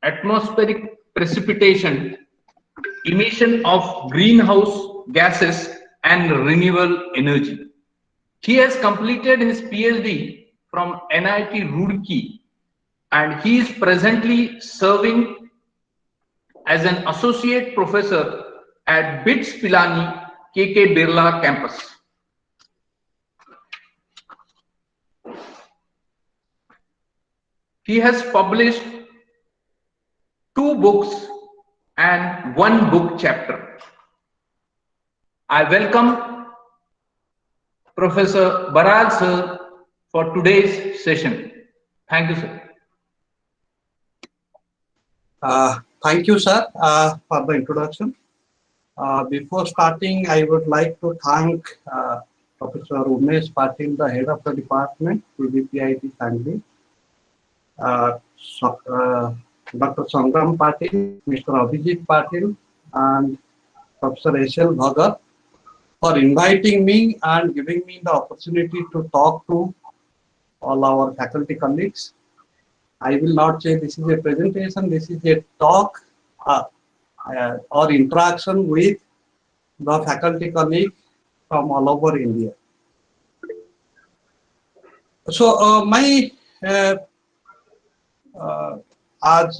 atmospheric precipitation, emission of greenhouse gases, and renewable energy. He has completed his PhD from NIT Roorkee, and he is presently serving as an associate professor at BITS Pilani KK Birla campus. He has published 2 books and 1 book chapter. I welcome Professor Baral sir for today's session. Thank you, sir. Thank you, sir, for the introduction. Before starting, I would like to thank Professor Umesh Patil, the head of the department, PBPIT Sangli, Dr. Sangram Patil, Mr. Abhijit Patil, and Professor S.L. Bhagat for inviting me and giving me the opportunity to talk to all our faculty colleagues. I will not say this is a presentation, this is a talk or interaction with the faculty colleagues from all over India. So as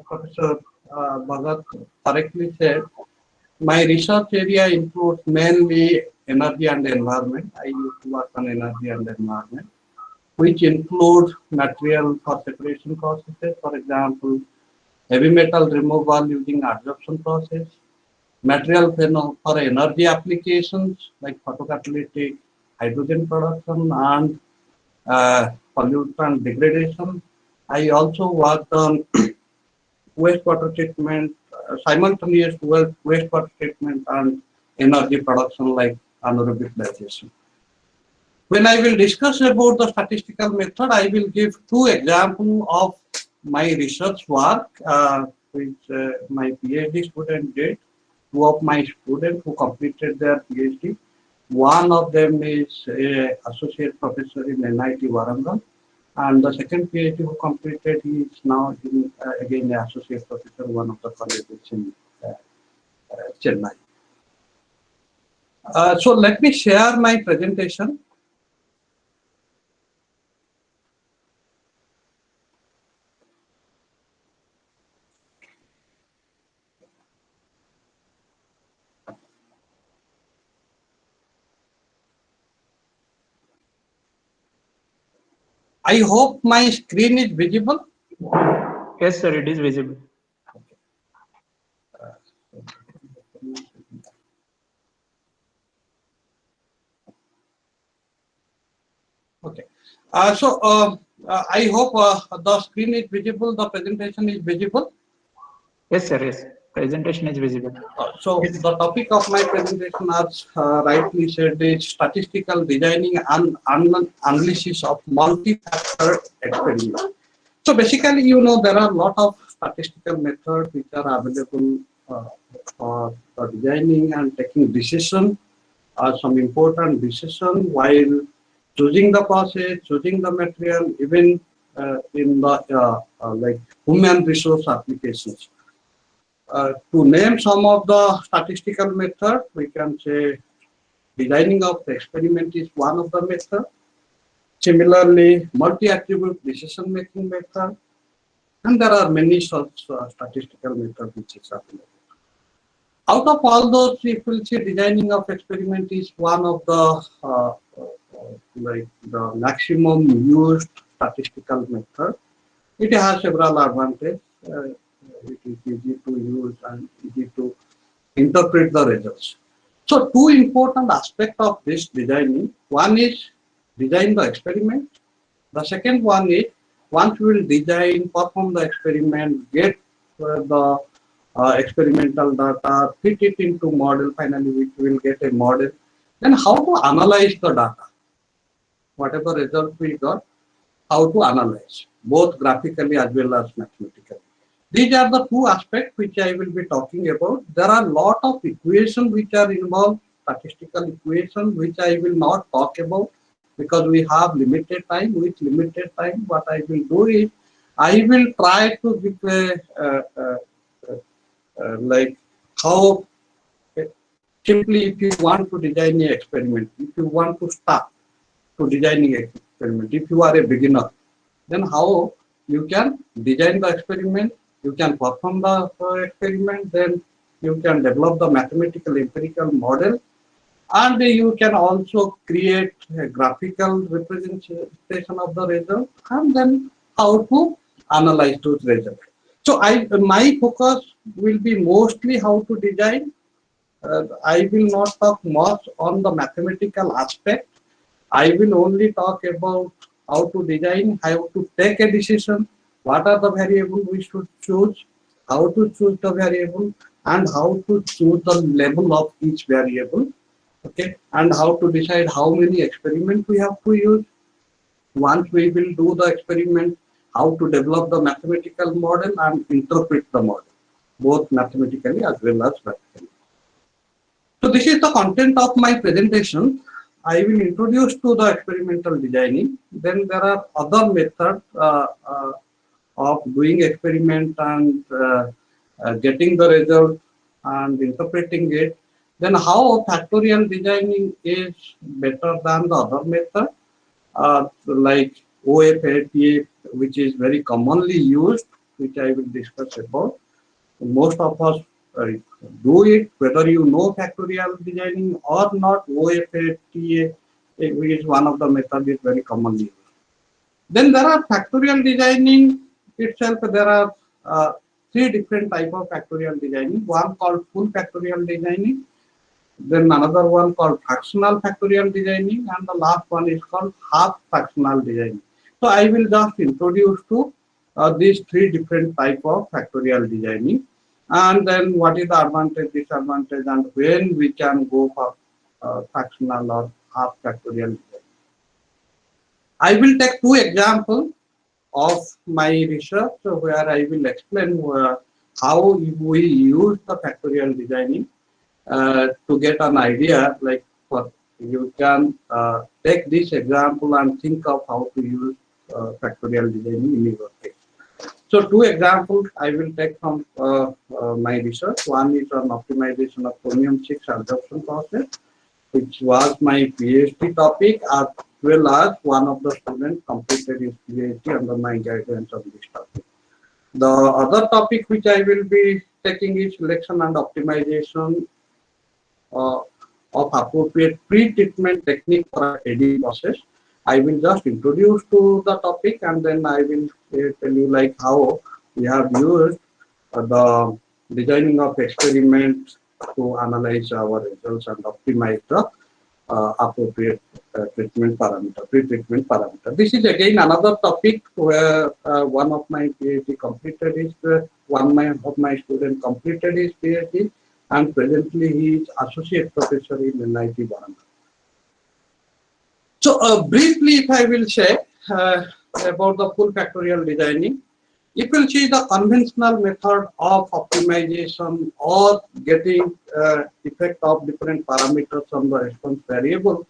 Professor Bhagat correctly said, my research area includes mainly energy and environment. I used to work on energy and environment, which include material for separation processes, for example, heavy metal removal using adsorption process, material for energy applications like photocatalytic hydrogen production and pollutant degradation. I also worked on wastewater treatment, simultaneous wastewater treatment and energy production like anaerobic digestion. When I will discuss about the statistical method, I will give 2 examples of my research work, which my PhD student did. 2 of my students who completed their PhD. One of them is an associate professor in NIT Warangal, and the second PhD who completed, he is now again an associate professor in one of the colleges in Chennai. So let me share my presentation. I hope my screen is visible. Yes, sir, it is visible. Okay. I hope the screen is visible, the presentation is visible. Yes, sir, yes. Presentation is visible. So the topic of my presentation, as rightly said, is statistical designing and analysis of multi-factor experiments. So basically, you know, there are a lot of statistical methods which are available for designing and taking decision, some important decision while choosing the process, choosing the material, even in the like human resource applications. To name some of the statistical methods, we can say designing of the experiment is one of the methods. Similarly, multi-attribute decision-making method, and there are many such statistical methods which is available. Out of all those, if we say designing of experiment is one of the like the maximum used statistical method. It has several advantages. It is easy to use and easy to interpret the results. So 2 important aspects of this designing. One is design the experiment. The second one is once we will design, perform the experiment, get the experimental data, fit it into model, finally we will get a model. Then how to analyze the data. Whatever result we got, how to analyze, both graphically as well as mathematically. These are the 2 aspects which I will be talking about. There are a lot of equations which are involved, statistical equations, which I will not talk about because we have limited time. With limited time, what I will do is I will try to give like how simply if you want to design an experiment, if you want to start to designing experiment, if you are a beginner, then how you can design the experiment, you can perform the experiment, then you can develop the mathematical empirical model, and you can also create a graphical representation of the result, and then how to analyze those results. So my focus will be mostly how to design. I will not talk much on the mathematical aspect. I will only talk about how to design, how to take a decision, what are the variables we should choose, how to choose the variable, and how to choose the level of each variable, okay, and how to decide how many experiments we have to use. Once we will do the experiment, how to develop the mathematical model and interpret the model, both mathematically as well as practically. So this is the content of my presentation. I will introduce to the experimental designing. Then there are other methods of doing experiment and getting the result and interpreting it. Then how factorial designing is better than the other method, like OFATA, which is very commonly used, which I will discuss about. Most of us do it, whether you know factorial designing or not. OFATA is one of the methods is very commonly used. Then there are factorial designing itself. There are three different type of factorial designing. One called full factorial designing, then another one called fractional factorial designing, and the last one is called half fractional designing. So I will just introduce to these three different type of factorial designing, and then what is the advantage, disadvantage, and when we can go for fractional or half factorial design. I will take two examples of my research where I will explain how we use the factorial designing to get an idea. Like you can take this example and think of how to use factorial designing in your case. So two examples I will take from my research. One is on optimization of chromium-6 adsorption process, which was my PhD topic, as well as one of the students completed his PhD under my guidance on this topic. The other topic which I will be taking is selection and optimization of appropriate pre-treatment technique for editing process. I will just introduce to the topic, and then I will tell you like how we have used the designing of experiments to analyze our results and optimize the appropriate treatment parameter, pre-treatment parameter. This is again another topic where one of my PhD completed his, one of my students completed his PhD, and presently he is associate professor in NIT Varanasi. So briefly, if I will say about the full factorial designing, if you see the conventional method of optimization or getting effect of different parameters on the response variable,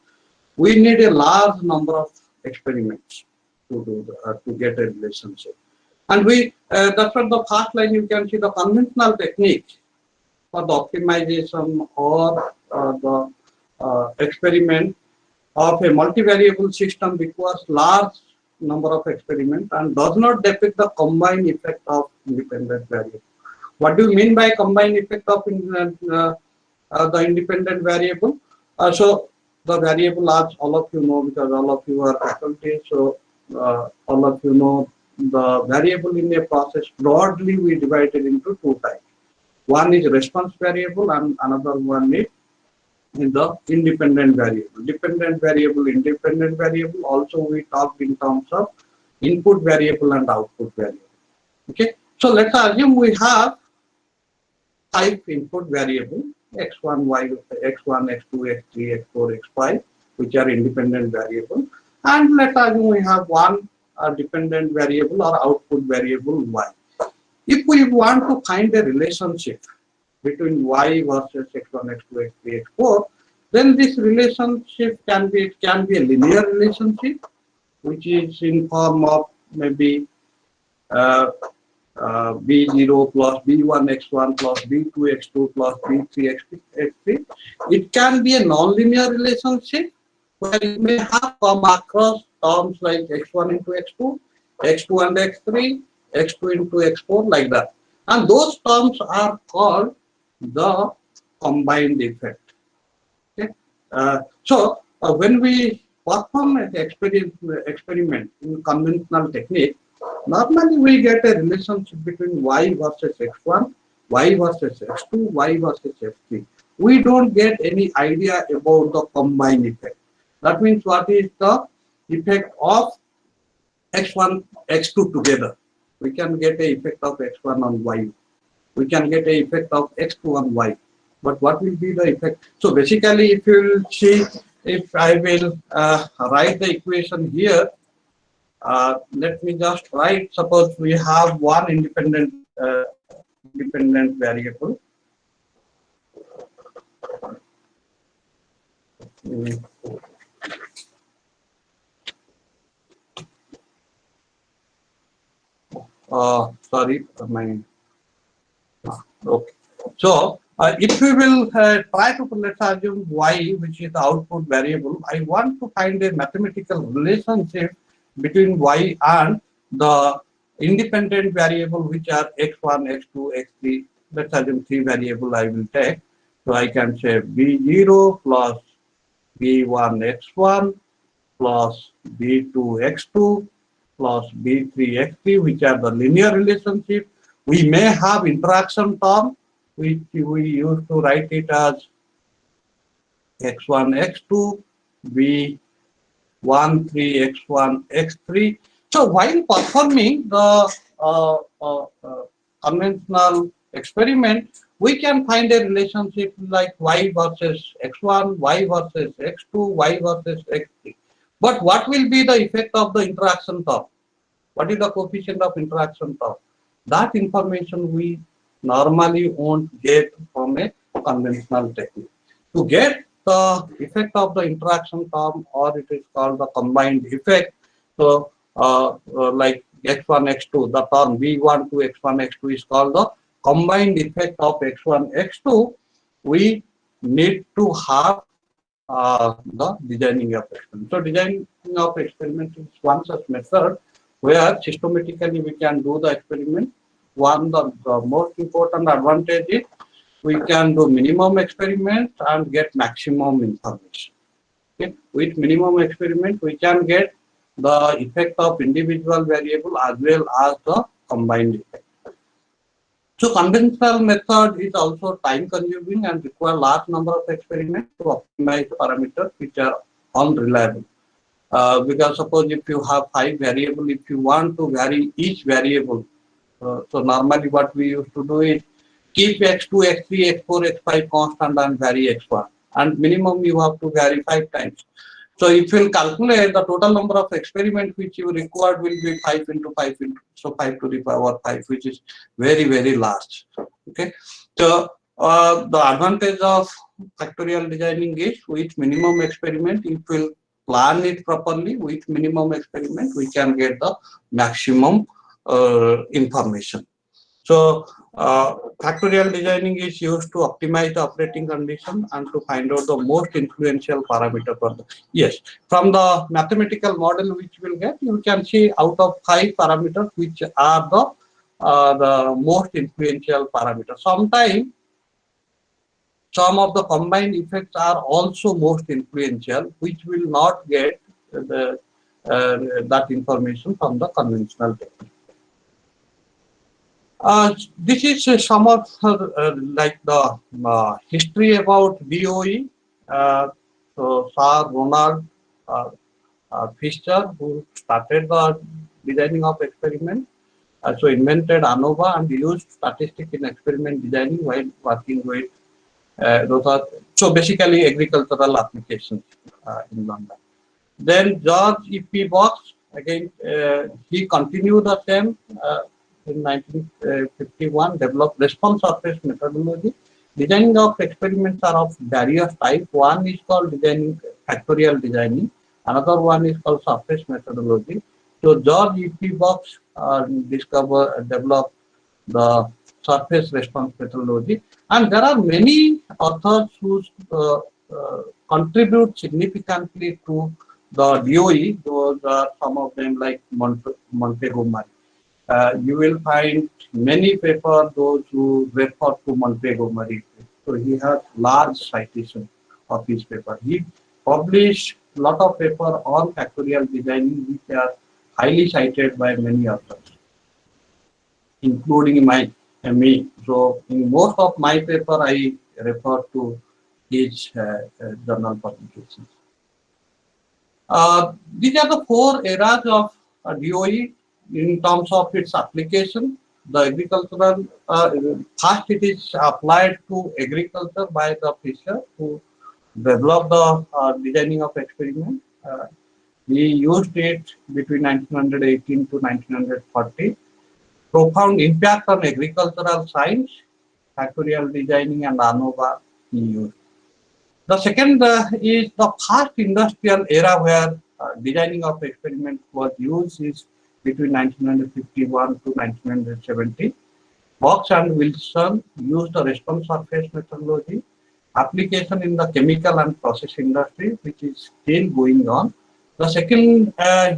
we need a large number of experiments to do to get a relationship. And that's what the first line you can see the conventional technique for the optimization or the experiment of a multivariable system requires large number of experiments and does not depict the combined effect of independent variable. What do you mean by combined effect of the independent variable? So the variable, as all of you know, because all of you are faculty, so all of you know the variable in a process broadly we divide it into two types. One is response variable and another one is in the independent variable. Dependent variable, independent variable. Also we talked in terms of input variable and output variable. Okay. So let's assume we have 5 input variable x1, y, x1, x2, x3, x4, x5, which are independent variable, and let's assume we have one dependent variable or output variable y. If we want to find a relationship between y versus x1, x2, x3, x4, then this relationship can be a linear relationship, which is in form of maybe B0 plus B1x1 plus B2x2 plus B3x3. It can be a nonlinear relationship where you may have come across terms like x1 into x2, x2 and x3, x2 into x4, like that. And those terms are called the combined effect. Okay? When we perform an experiment in conventional technique, normally we get a relationship between y versus x1, y versus x2, y versus x3. We don't get any idea about the combined effect. That means what is the effect of x1, x2 together. We can get a effect of x1 on y. We can get a effect of x2 on y. But what will be the effect? So basically, if you will see, if I will write the equation here, let me just write, suppose we have one independent variable. Sorry, okay. So if we will try to, let's assume y, which is the output variable, I want to find a mathematical relationship between y and the independent variable, which are x1, x2, x3. Let's assume three variable I will take. So I can say b0 plus b1 x1 plus b2 x2 plus b3 x3, which are the linear relationship. We may have interaction term, which we used to write it as x1, x2, b1, 3, x1, x3. So while performing the conventional experiment, we can find a relationship like y versus x1, y versus x2, y versus x3. But what will be the effect of the interaction term? What is the coefficient of interaction term? That information we normally won't get from a conventional technique. To get the effect of the interaction term, or it is called the combined effect. So like x1, x2, the term v1 to x1, x2 is called the combined effect of x1, x2. We need to have the designing of experiment. So designing of experiment is one such method where systematically we can do the experiment. One, the most important advantage is we can do minimum experiment and get maximum information. Okay? With minimum experiment, we can get the effect of individual variable as well as the combined effect. So conventional method is also time consuming and require large number of experiments to optimize parameters which are unreliable. Because suppose if you have 5 variables, if you want to vary each variable, so normally what we used to do is keep x2, x3, x4, x5 constant and vary x1. And minimum you have to vary 5 times. So if you calculate the total number of experiments which you required will be 5 into 5 into, so 5 to the power 5, which is very, very large. Okay. So the advantage of factorial designing is with minimum experiment, if we plan it properly, with minimum experiment, we can get the maximum information. So factorial designing is used to optimize the operating condition and to find out the most influential parameter for the, yes, from the mathematical model which we'll get, you can see out of 5 parameters which are the most influential parameters. Sometimes some of the combined effects are also most influential, which will not get the that information from the conventional technique. This is some of like the history about DOE. So Sir Ronald Fisher, who started the designing of experiment, so invented ANOVA and used statistics in experiment designing while working with those are so basically agricultural applications in London. Then George E.P. Box, again he continued the same. In 1951, developed response surface methodology. Designing of experiments are of various types. One is called designing, factorial designing. Another one is called surface methodology. So George E.P. Box developed the surface response methodology, and there are many authors who contribute significantly to the DOE. Those are some of them like Montgomery. You will find many papers those who refer to Montgomery. So he has large citation of his paper. He published a lot of paper on factorial designing which are highly cited by many authors, including me. So in most of my paper, I refer to his journal publications. These are the four eras of DOE in terms of its application. The agricultural, first it is applied to agriculture by the Fisher who developed the designing of experiment. We used it between 1918 to 1940. Profound impact on agricultural science, factorial designing and ANOVA he used. The second is the first industrial era where designing of experiment was used is between 1951 to 1970. Box and Wilson used the response surface methodology. Application in the chemical and process industry, which is still going on. The second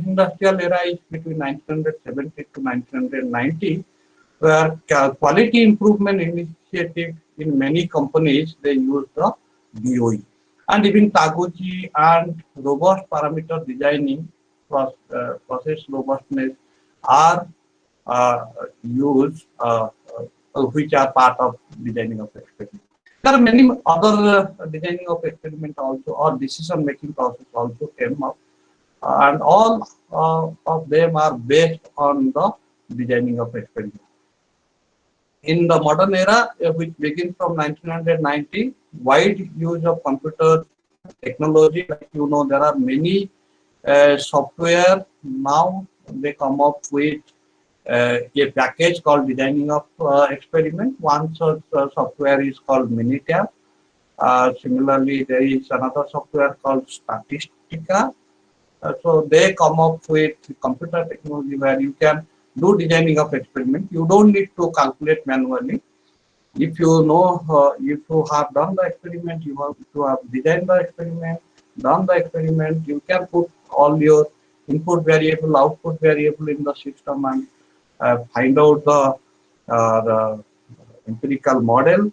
industrial era is between 1970 to 1990, where quality improvement initiative in many companies, they use the DOE. And even Taguchi and robust parameter designing, process robustness are used, which are part of designing of experiment. There are many other designing of experiment also, or decision making process also came up. And all of them are based on the designing of experiment. In the modern era, which begins from 1990, wide use of computer technology, like you know, there are many software now. They come up with a package called designing of experiment. One such software is called Minitab. Similarly, there is another software called Statistica. So they come up with computer technology where you can do designing of experiment. You don't need to calculate manually. If you know, if you have done the experiment, you have designed the experiment, done the experiment, you can put all your input variable, output variable in the system and find out the empirical model,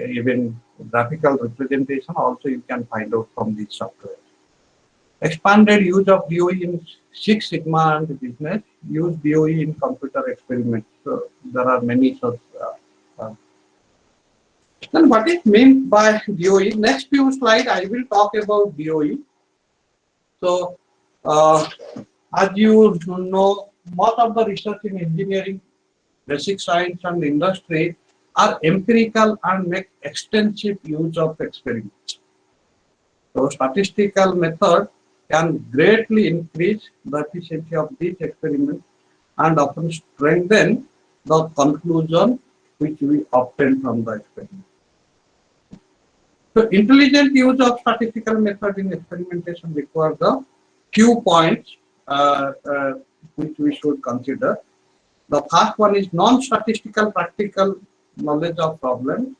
even graphical representation also you can find out from this software. Expanded use of DOE in Six Sigma and business, use DOE in computer experiments. So there are many such. Then what is meant by DOE? Next few slides I will talk about DOE. So as you know, most of the research in engineering, basic science and industry are empirical and make extensive use of experiments. So statistical method can greatly increase the efficiency of these experiments and often strengthen the conclusion which we obtain from the experiment. So intelligent use of statistical method in experimentation requires the few points which we should consider. The first one is non-statistical practical knowledge of problems.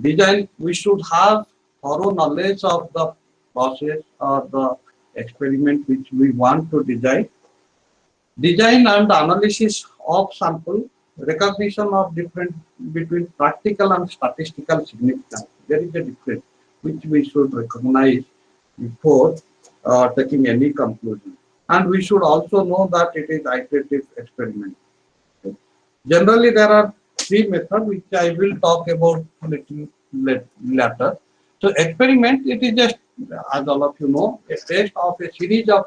Design, we should have thorough knowledge of the process or the experiment which we want to design. Design and analysis of sample, recognition of difference between practical and statistical significance. There is a difference which we should recognize before taking any conclusion. And we should also know that it is iterative experiment. Generally, there are three methods which I will talk about a little later. So experiment, it is just, as all of you know, a test of a series of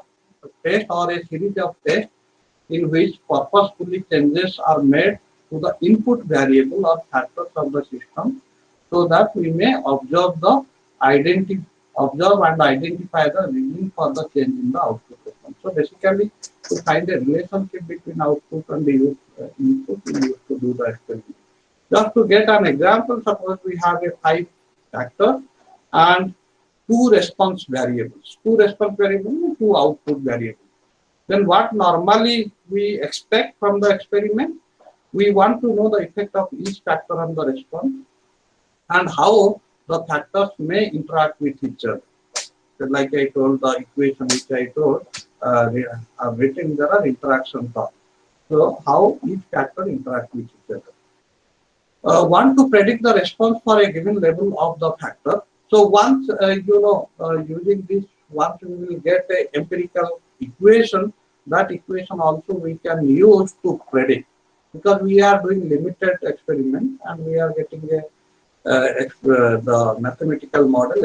tests or a series of tests in which purposefully changes are made to the input variable or factors of the system, so that we may observe and identify the reason for the change in the output response. So basically, to find a relationship between output and the input, we need to do the experiment. Just to get an example, suppose we have a 5 factor and 2 response variables, 2 output variables. then what normally we expect from the experiment? We want to know the effect of each factor on the response and how the factors may interact with each other. So like I told, the equation which I told, I've written there are interaction terms. So how each factor interacts with each other. Want to predict the response for a given level of the factor. So once using this, once we will get a empirical equation, that equation also we can use to predict, because we are doing limited experiment and we are getting a the mathematical model,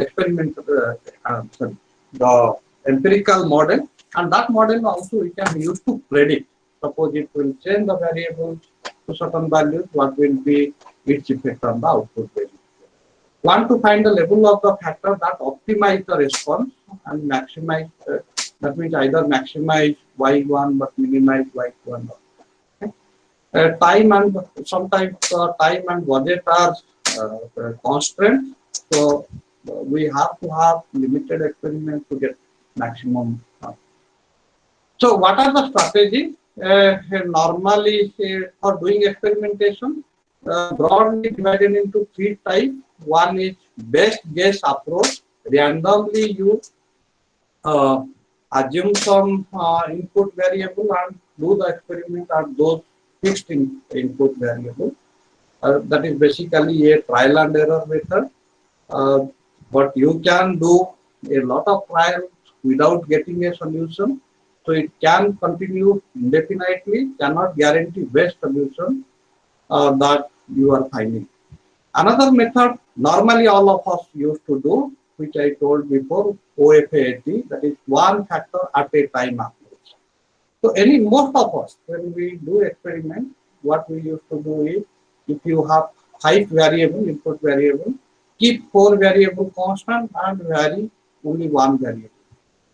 the empirical model, and that model also we can use to predict. Suppose it will change the variables to certain values, what will be its effect on the output value. Want to find the level of the factor that optimize the response and maximize, that means either maximize y1 but minimize y2. Time and sometimes time and budget are constraints, so we have to have limited experiments to get maximum. So what are the strategies? Normally for doing experimentation, broadly divided into three types. One is best guess approach. Randomly you assume some input variable and do the experiment at those fixed input variable. That is basically a trial and error method. But you can do a lot of trials without getting a solution. So it can continue indefinitely, cannot guarantee best solution that you are finding. Another method normally all of us used to do, which I told before, OFAT, that is one factor at a time approach. So most of us, when we do experiment, what we used to do is, if you have 5 variable, input variable, keep 4 variable constant and vary only 1 variable.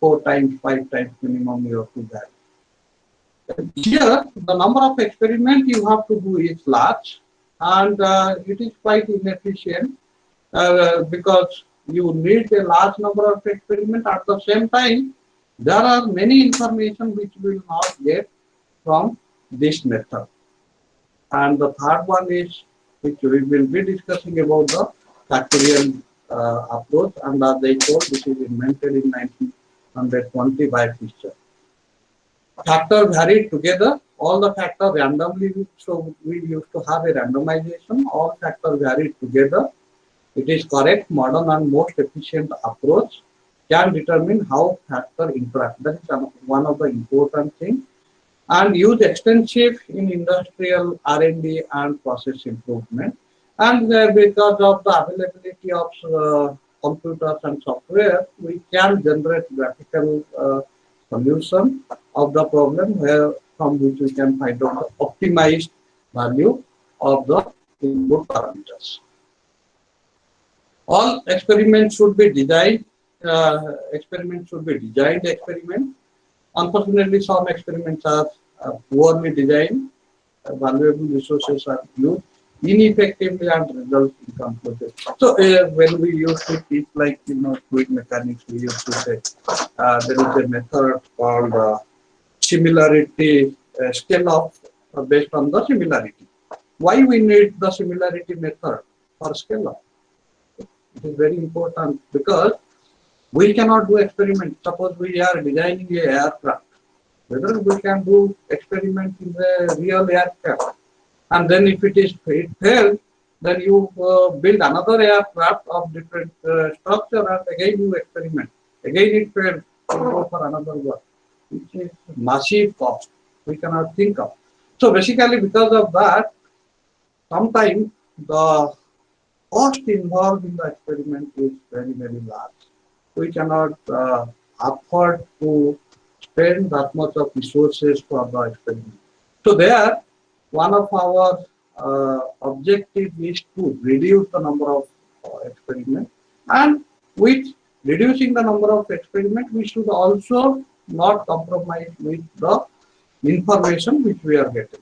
4 times, 5 times minimum you have to vary. Here, the number of experiments you have to do is large, and it is quite inefficient because you need a large number of experiments. At the same time, there are many information which we will not get from this method. And the third one is, which we will be discussing about the factorial approach, and as I told, this is invented in 1920 by Fisher. Factor varied together, all the factors randomly, so we used to have a randomization, all factors varied together. It is correct, modern and most efficient approach, can determine how factor interact. That is one of the important things. And used extensive in industrial R&D and process improvement. And because of the availability of computers and software, we can generate graphical solution of the problem from which we can find out the optimized value of the input parameters. All experiments should be designed. Experiments. Unfortunately, some experiments are poorly designed. Valuable resources are used ineffectively and result inconclusive. So when we used to teach, like fluid mechanics, we used to say there is a method called similarity scale of based on the similarity. Why we need the similarity method for scale up? It is very important because we cannot do experiment. Suppose we are designing a aircraft, whether we can do experiment in the real aircraft, and then if it fails, then you build another aircraft of different structure, and again you experiment. Again it fails, you go for another one, which is massive cost. We cannot think of. So basically, because of that, sometimes the cost involved in the experiment is very, very large. We cannot afford to spend that much of resources for the experiment. So there, one of our objective is to reduce the number of experiments, and with reducing the number of experiments, we should also not compromise with the information which we are getting.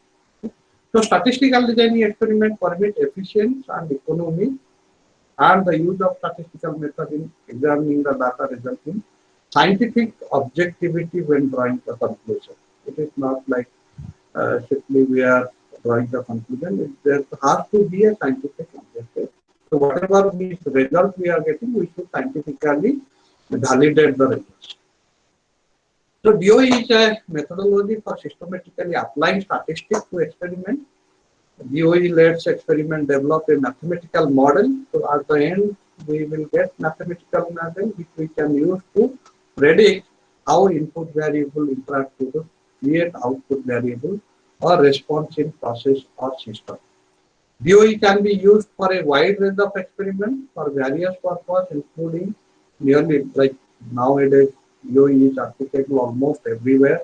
So statistical designing experiment permit efficiency and economy and the use of statistical method in examining the data resulting scientific objectivity when drawing the conclusion. It is not like simply we are drawing the conclusion. There has to be a scientific objective. So whatever result we are getting, we should scientifically validate the results. So DOE is a methodology for systematically applying statistics to experiment. DOE lets experiment develop a mathematical model. So at the end, we will get mathematical model which we can use to predict how input variable interact with the create output variable or response in process or system. DOE can be used for a wide range of experiments for various purposes, including nearly like nowadays DOE is applicable almost everywhere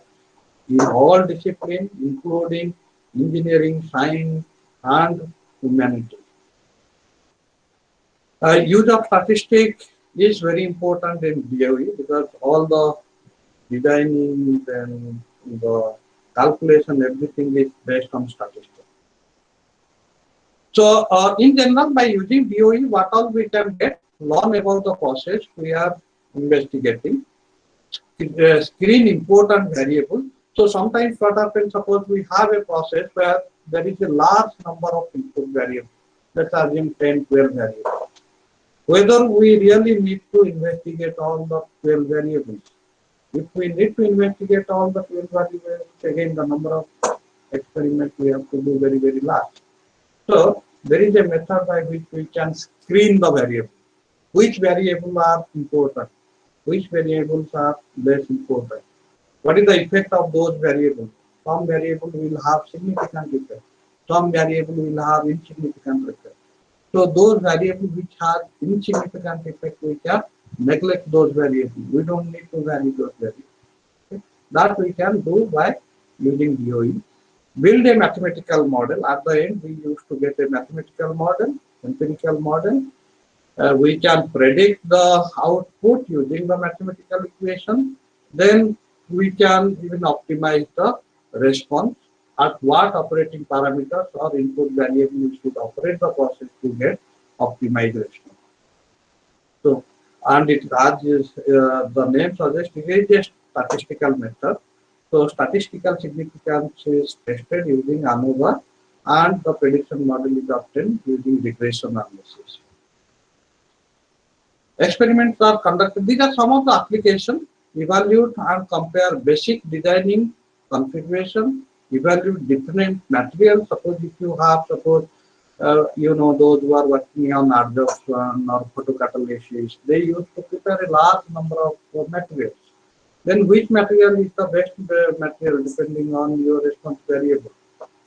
in all disciplines, including engineering, science, and humanity. Use of statistics is very important in DOE because all the designing and the calculation, everything is based on statistics. So in general, by using DOE, what all we can get, learn about the process we are investigating, screen important variables. So sometimes what happens, suppose we have a process where there is a large number of input variables, let's assume 10, 12 variables. Whether we really need to investigate all the 12 variables. If we need to investigate all the 12 variables, again the number of experiments we have to do very, very large. So there is a method by which we can screen the variables. Which variables are important? Which variables are less important? What is the effect of those variables? Some variables will have significant effect. Some variables will have insignificant effect. So those variables which have insignificant effect, we can neglect those variables. We don't need to value those variables. Okay? That we can do by using DOE. Build a mathematical model. At the end, we used to get a mathematical model, empirical model. We can predict the output using the mathematical equation. Then we can even optimize the response at what operating parameters or input variable we should operate the process to get optimized response. So, and it as is, the name suggests, it is a statistical method. So statistical significance is tested using ANOVA and the prediction model is obtained using regression analysis. Experiments are conducted. These are some of the applications. Evaluate and compare basic designing configuration. Evaluate different materials. Suppose if you have, you know, those who are working on adsorption or photocatalysis, they used to prepare a large number of materials. Then which material is the best material depending on your response variable.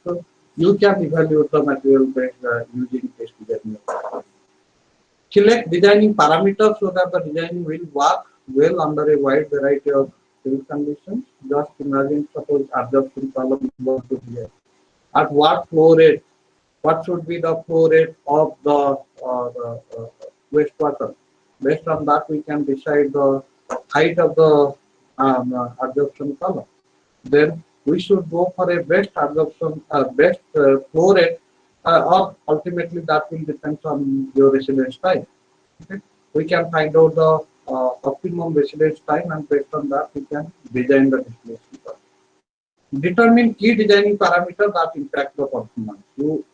So you can evaluate the material based using this designing. Select designing parameters so that the design will work well under a wide variety of field conditions. Just imagine, suppose adsorption column you want to design. At what flow rate? What should be the flow rate of the wastewater? Based on that, we can decide the height of the adsorption column. Then we should go for a best adsorption, best flow rate, or ultimately that will depend on your residence time. Okay? We can find out the optimum residence time, and based on that we can design the distillation process. Determine key designing parameters that impact the performance.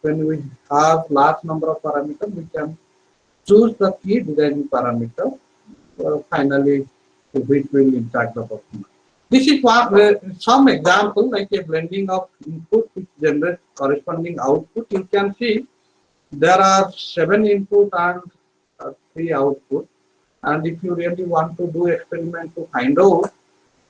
When we have large number of parameters, we can choose the key designing parameter finally which will impact the performance. This is what some example like a blending of input which generates corresponding output. You can see there are 7 input and 3 output, and if you really want to do experiment to find out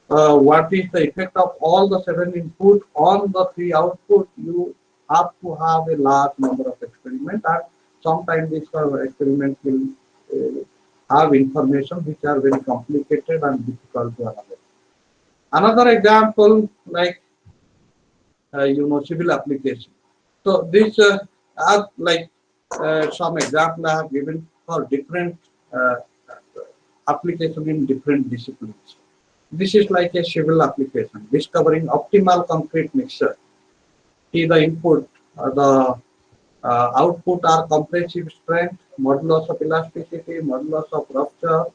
what is the effect of all the 7 input on the 3 output, you have to have a large number of experiments, and sometimes this experiment will have information which are very complicated and difficult to analyze. Another example like you know, civil application. So this are like some example I have given for different application in different disciplines. This is like a civil application, discovering optimal concrete mixture. See the input, the output are compressive strength, modulus of elasticity, modulus of rupture,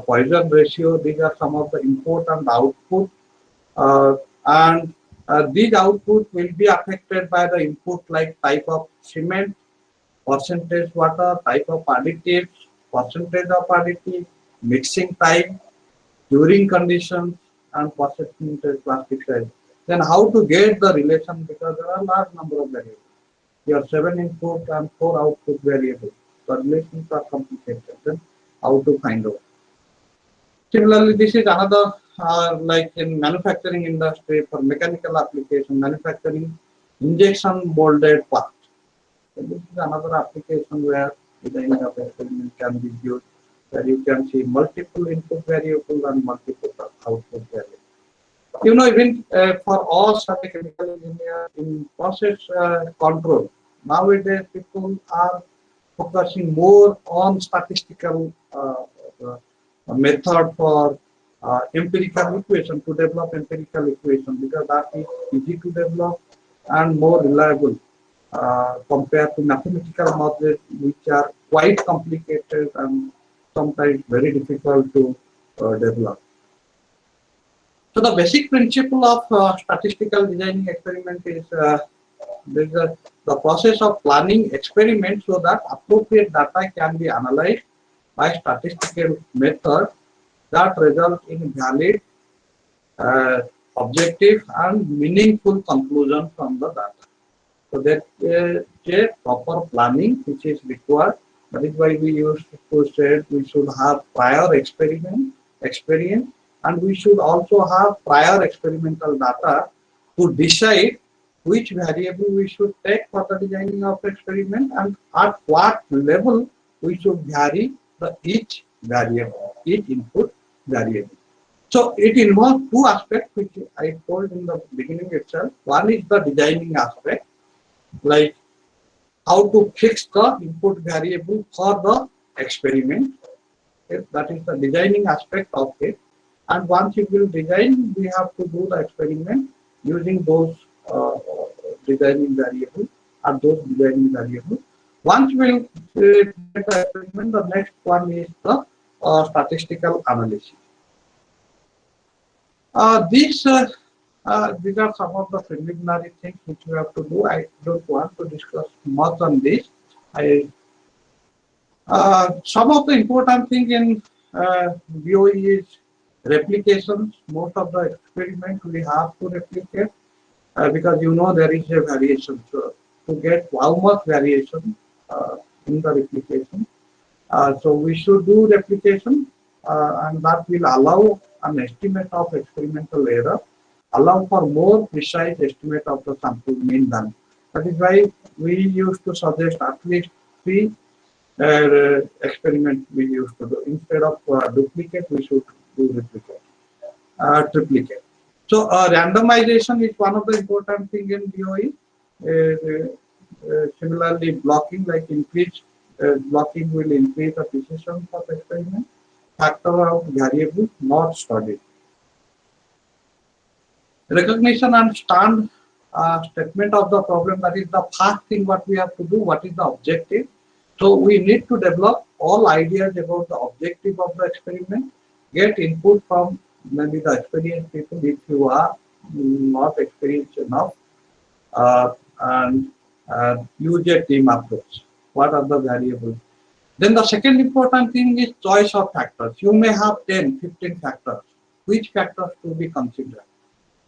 Poisson ratio. These are some of the input and output, and these output will be affected by the input like type of cement, percentage water, type of additives, percentage of additive, mixing time, curing conditions, and percentage plastic size. Then how to get the relation, because there are large number of variables. You have 7 input and 4 output variables. The relations are complicated. Then how to find out? Similarly, this is another like in manufacturing industry for mechanical application, manufacturing injection molded parts. So this is another application where designing of experiment can be used, where you can see multiple input variables and multiple output variables. You know, even for us as a chemical engineer in process control, nowadays people are focusing more on statistical method for empirical equation, to develop empirical equation, because that is easy to develop and more reliable compared to mathematical models, which are quite complicated and sometimes very difficult to develop. So the basic principle of statistical designing experiment is the process of planning experiment so that appropriate data can be analyzed by statistical method that result in valid, objective and meaningful conclusion from the data. So that a proper planning which is required. That is why we used to say we should have prior experience, and we should also have prior experimental data to decide which variable we should take for the designing of experiment and at what level we should vary the each variable, each input variable. So it involves two aspects which I told in the beginning itself. One is the designing aspect, like how to fix the input variable for the experiment. Okay, that is the designing aspect of it. And once you will design, we have to do the experiment using those designing variables and those designing variables. Once we will get the experiment, the next one is the statistical analysis. These are some of the preliminary things which we have to do. I don't want to discuss much on this. Some of the important thing in BOE is replications. Most of the experiments we have to replicate because you know there is a variation. So to get how much variation in the replication. So we should do replication and that will allow an estimate of experimental error, allow for more precise estimate of the sample mean value. That is why we used to suggest at least 3 experiments we used to do. Instead of duplicate, we should do triplicate. So randomization is one of the important thing in BOE. Similarly, blocking, like increase blocking will increase the precision of experiment. Factor of variable not studied. Recognition and stand statement of the problem, that is the first thing what we have to do, what is the objective. So we need to develop all ideas about the objective of the experiment, get input from maybe the experienced people if you are not experienced enough, and use a team approach. What are the variables? Then the second important thing is choice of factors. You may have 10, 15 factors. Which factors to be considered?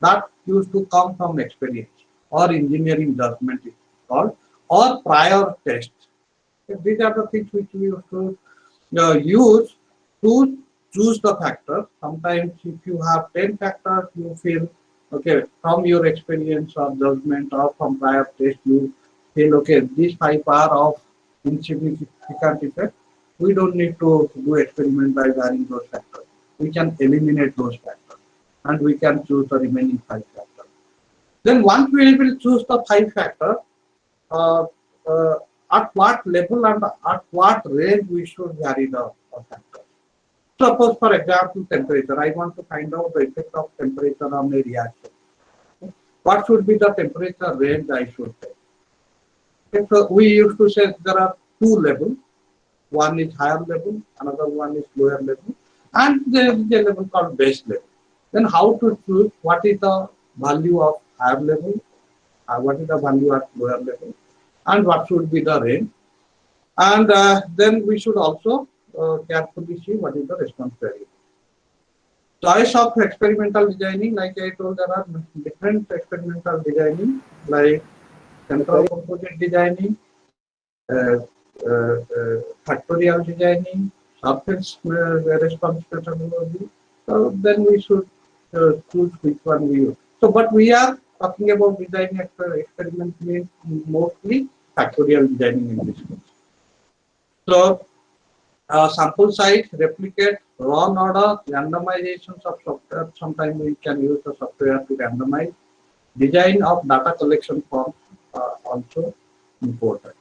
That used to come from experience or engineering judgment is called, or prior tests. These are the things which we used to use to choose the factors. Sometimes if you have 10 factors, you feel, okay, from your experience or judgment or from prior test, you feel, okay, these 5 are of insignificant effect. We don't need to do experiment by varying those factors. We can eliminate those factors and we can choose the remaining 5 factors. Then once we will choose the 5 factors, at what level and at what range we should vary the factors. Suppose, for example, temperature. I want to find out the effect of temperature on a reaction. What should be the temperature range I should take? Okay, so we used to say there are 2 levels. One is higher level, another one is lower level. and there is a level called base level. Then how to choose what is the value of higher level, what is the value at lower level, and what should be the range. And then we should also carefully see what is the response variable. Choice of experimental designing, like I told, there are different experimental designing, like central composite designing, uh, factorial designing, surface response methodology. So then we should choose which one we use. So, but we are talking about designing experiment means mostly factorial designing in this case. So, sample size, replicate, raw order, randomizations of software. Sometimes we can use the software to randomize. Design of data collection forms also important.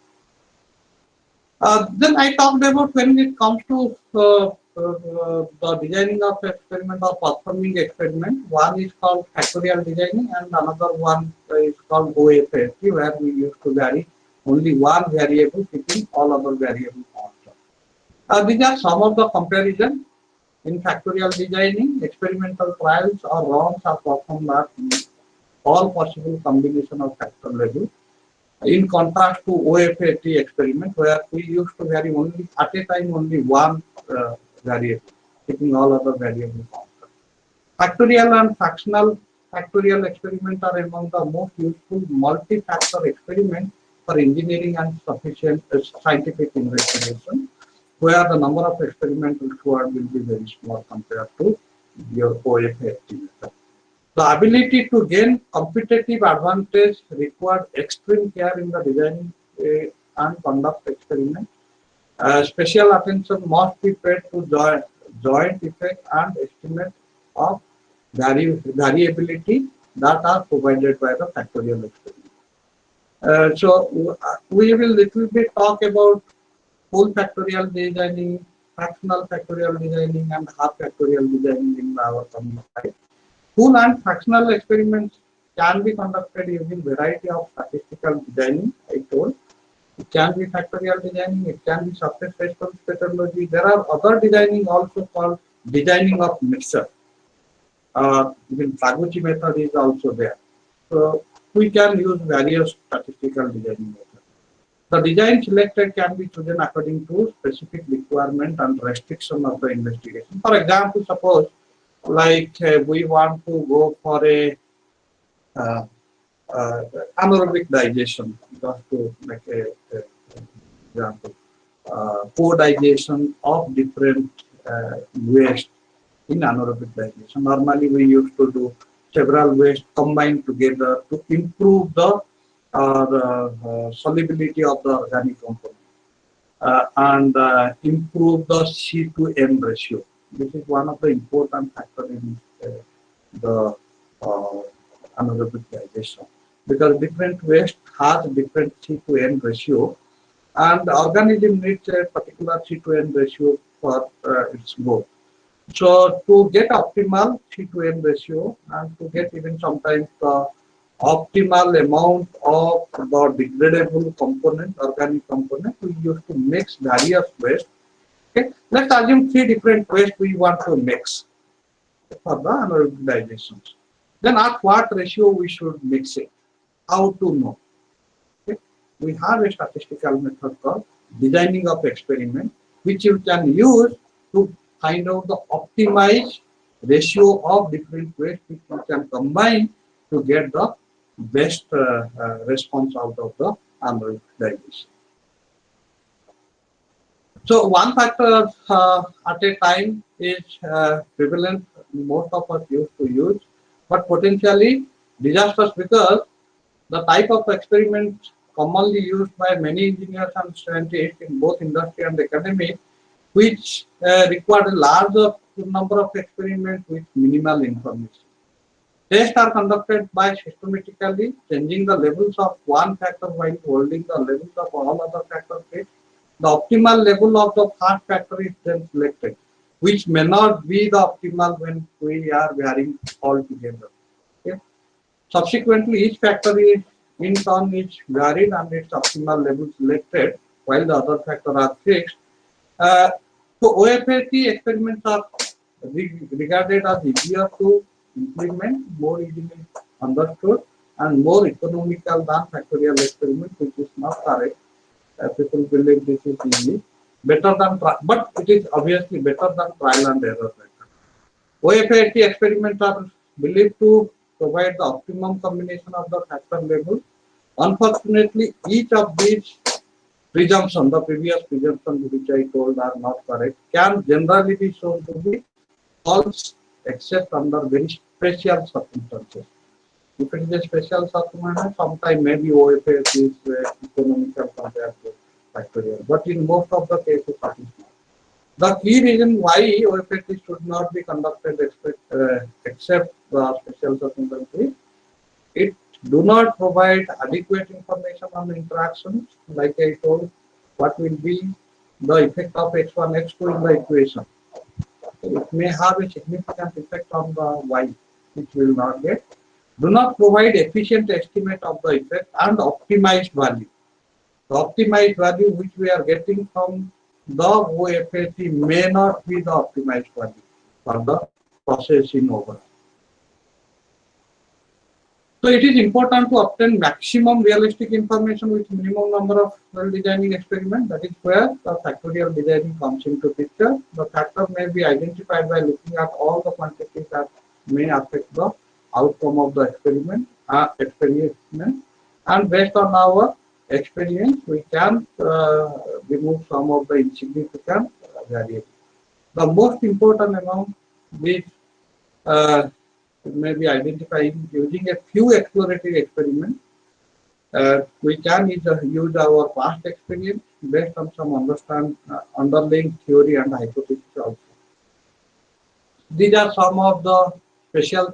Then I talked about when it comes to the designing of experiment or performing experiment. One is called factorial designing and another one is called OFST, where we used to vary only one variable keeping all other variables constant. These are some of the comparison. In factorial designing, experimental trials or runs are performed at all possible combination of factor levels. In contrast to OFAT experiment, where we used to vary only at a time only one variable, keeping all other variables constant. Factorial and fractional factorial experiments are among the most useful multi-factor experiments for engineering and sufficient scientific investigation, where the number of experiments required will be very small compared to your OFAT method. The ability to gain competitive advantage requires extreme care in the designing and conduct experiment. Special attention must be paid to joint effect and estimate of variability that are provided by the factorial experiment. So we will little bit talk about full factorial designing, fractional factorial designing, and half factorial designing in our coming slide. Full and fractional experiments can be conducted using variety of statistical designing, I told. It can be factorial designing, it can be surface response methodology. There are other designing also called designing of mixture. Even Taguchi method is also there. So we can use various statistical designing methods. The design selected can be chosen according to specific requirement and restriction of the investigation. For example, suppose like we want to go for a anaerobic digestion, just to make a example, co-digestion of different waste in anaerobic digestion. Normally we used to do several waste combined together to improve the solubility of the organic component and improve the C to M ratio. This is one of the important factors in the anaerobic digestion, because different waste has different C to N ratio, and the organism needs a particular C to N ratio for its growth. So to get optimal C to N ratio and to get even sometimes the optimal amount of the degradable component, organic component, we used to mix various waste. Okay, let's assume 3 different waste we want to mix for the anaerobic digestion. Then at what ratio we should mix it? How to know? Okay, we have a statistical method called designing of experiment, which you can use to find out the optimized ratio of different waste which you can combine to get the best response out of the anaerobic digestion. So one factor at a time is prevalent, most of us used to use, but potentially disastrous because the type of experiments commonly used by many engineers and scientists in both industry and academic, which require a larger number of experiments with minimal information. Tests are conducted by systematically changing the levels of one factor while holding the levels of all other factors fixed. The optimal level of the first factor is then selected, which may not be the optimal when we are varying all together. Okay. Subsequently, each factor is in turn is varied and its optimal level selected while the other factors are fixed. So OFAT experiments are regarded as easier to implement, more easily understood, and more economical than factorial experiment, which is not correct. People believe this is easy, better than, but it is obviously better than trial and error method. OFAT experiments are believed to provide the optimum combination of the factor level. Unfortunately, each of these presumptions, the previous presumptions which I told are not correct, can generally be shown to be false except under very special circumstances. If it is a special circumstance, sometimes maybe OFAT is economical compared to factorial, but in most of the cases it is not. The key reason why OFAT should not be conducted except the special circumstances, it do not provide adequate information on the interactions. Like I told, what will be the effect of x1, x2 in the equation. It may have a significant effect on the y, which will not get. Do not provide efficient estimate of the effect and optimized value. The optimized value which we are getting from the OFAT may not be the optimized value for the process in overall. So it is important to obtain maximum realistic information with minimum number of well-designing experiments. That is where the factorial designing comes into picture. The factor may be identified by looking at all the quantities that may affect the outcome of the experiment, and based on our experience, we can remove some of the insignificant variables. The most important among these may be identifying using a few exploratory experiments. We can use our past experience based on some underlying theory and hypothesis also. These are some of the special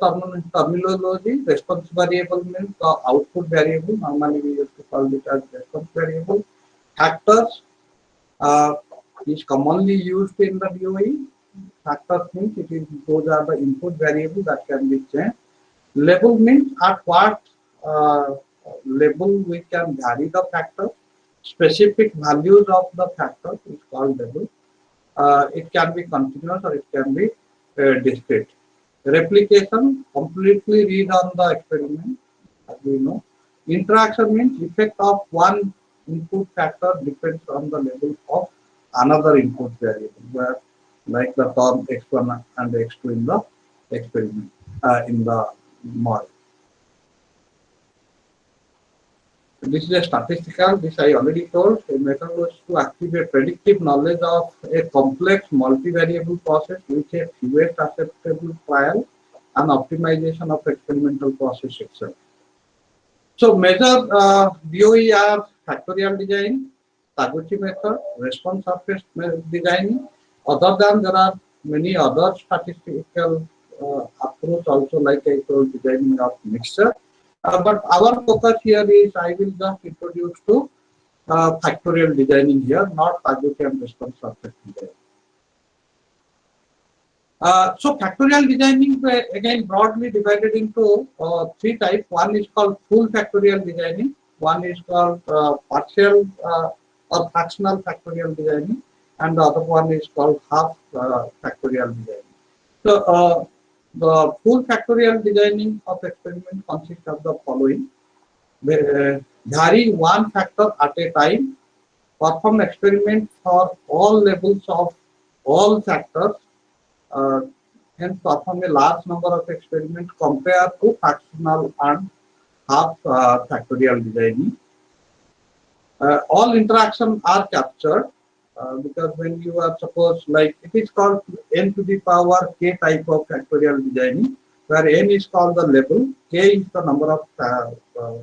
terminology. Response variable means the output variable. Normally we used to call it as response variable. Factors is commonly used in the DOE. Factors means those are the input variables that can be changed. Label means at what level we can vary the factor. Specific values of the factor is called label. It can be continuous or it can be discrete. Replication, completely read on the experiment, as we know. Interaction means effect of one input factor depends on the level of another input variable, where like the term x1 and x2 in the experiment, in the model. This is a statistical, this I already told, a method was to activate predictive knowledge of a complex multivariable process with a fewest acceptable trial and optimization of experimental process itself. So major DOE are factorial design, Taguchi method, response surface designing. Other than there are many other statistical approach also, like I told, designing of mixture. But our focus here is I will just introduce to factorial designing here, not Taguchi and response surface design. So factorial designing again broadly divided into three types. One is called full factorial designing. One is called partial or fractional factorial designing, and the other one is called half factorial designing. So the full factorial designing of experiment consists of the following: vary one factor at a time, perform experiment for all levels of all factors, hence perform a large number of experiments compared to fractional and half factorial designing. All interactions are captured because when you are suppose like it is called n to the power k type of factorial designing, where n is called the level, k is the number of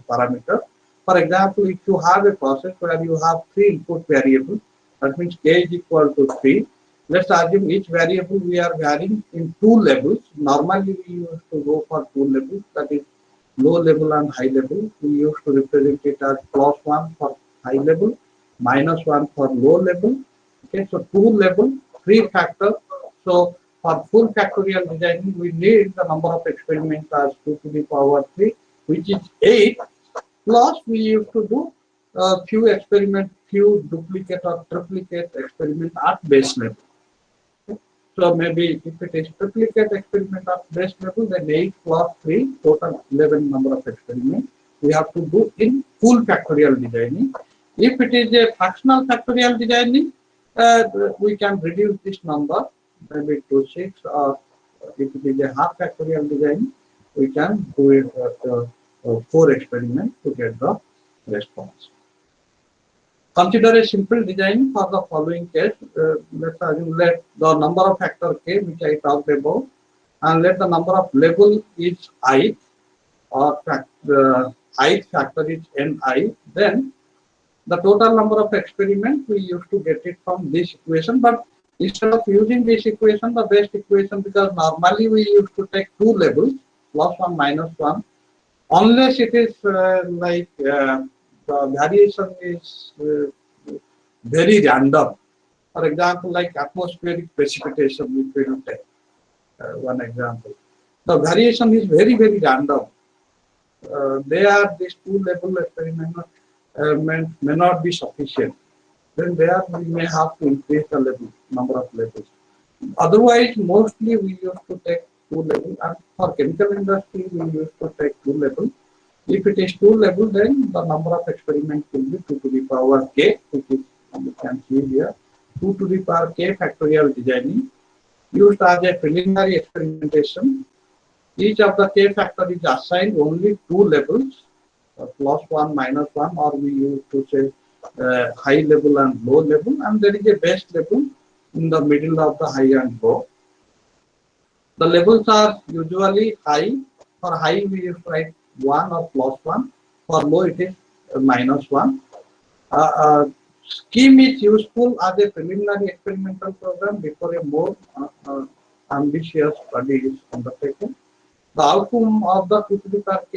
parameters. For example, if you have a process where you have 3 input variables, that means k is equal to 3. Let's assume each variable we are varying in 2 levels. Normally we used to go for 2 levels, that is low level and high level. We used to represent it as +1 for high level, -1 for low level. Okay, so 2 level, 3 factors. So for full factorial designing, we need the number of experiments as 2 to the power 3, which is 8. Plus, we used to do few experiments, few duplicate or triplicate experiments at base level. Okay. So maybe if it is triplicate experiment of base level, then 8 plus 3, total 11 number of experiments we have to do in full factorial designing. If it is a fractional factorial designing, we can reduce this number maybe to 6, or if it is a half factorial design, we can do it at 4 experiments to get the response. Consider a simple design for the following case. Let's assume let the number of factor k, which I talked about, and let the number of level is I, or ith factor is ni. Then the total number of experiments we used to get it from this equation. But instead of using this equation, the best equation, because normally we used to take 2 levels, +1, -1, unless it is the variation is very random. For example, like atmospheric precipitation, which we will take one example. The variation is very, very random. These 2 level experiment may not be sufficient. Then there we may have to increase the level, number of levels. Otherwise, mostly we used to take 2 levels, and for chemical industry we used to take 2 levels. If it is 2 level, then the number of experiments will be 2 to the power k, which is, you can see here, 2 to the power k factorial designing used as a preliminary experimentation. Each of the k factor is assigned only 2 levels, +1, -1, or we used to say high level and low level, and there is a base level in the middle of the high and low. The levels are usually high. For high, we used to write 1 or +1. For low, it is -1. Scheme is useful as a preliminary experimental program before a more ambitious study is undertaken. The outcome of the 2 to the power k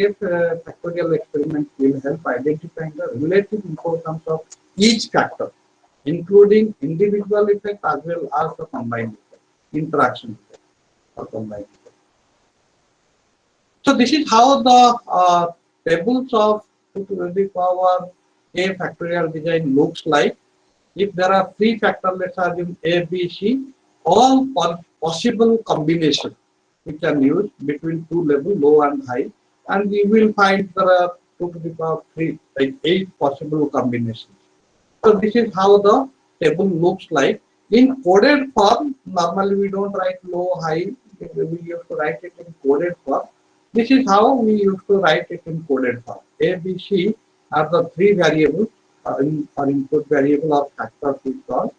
factorial experiment will help identifying the relative importance of each factor, including individual effect as well as the combined effect, interaction effect or combined effect. So this is how the tables of 2 to the power k factorial design looks like. If there are 3 factors, let's assume A, B, C, all possible combinations we can use between 2 levels, low and high, and we will find there are 2 to the power 3, like 8 possible combinations. So this is how the table looks like. In coded form, normally we don't write low, high, we used to write it in coded form. This is how we used to write it in coded form. A, B, C are the 3 variables, or input variable or factors we call.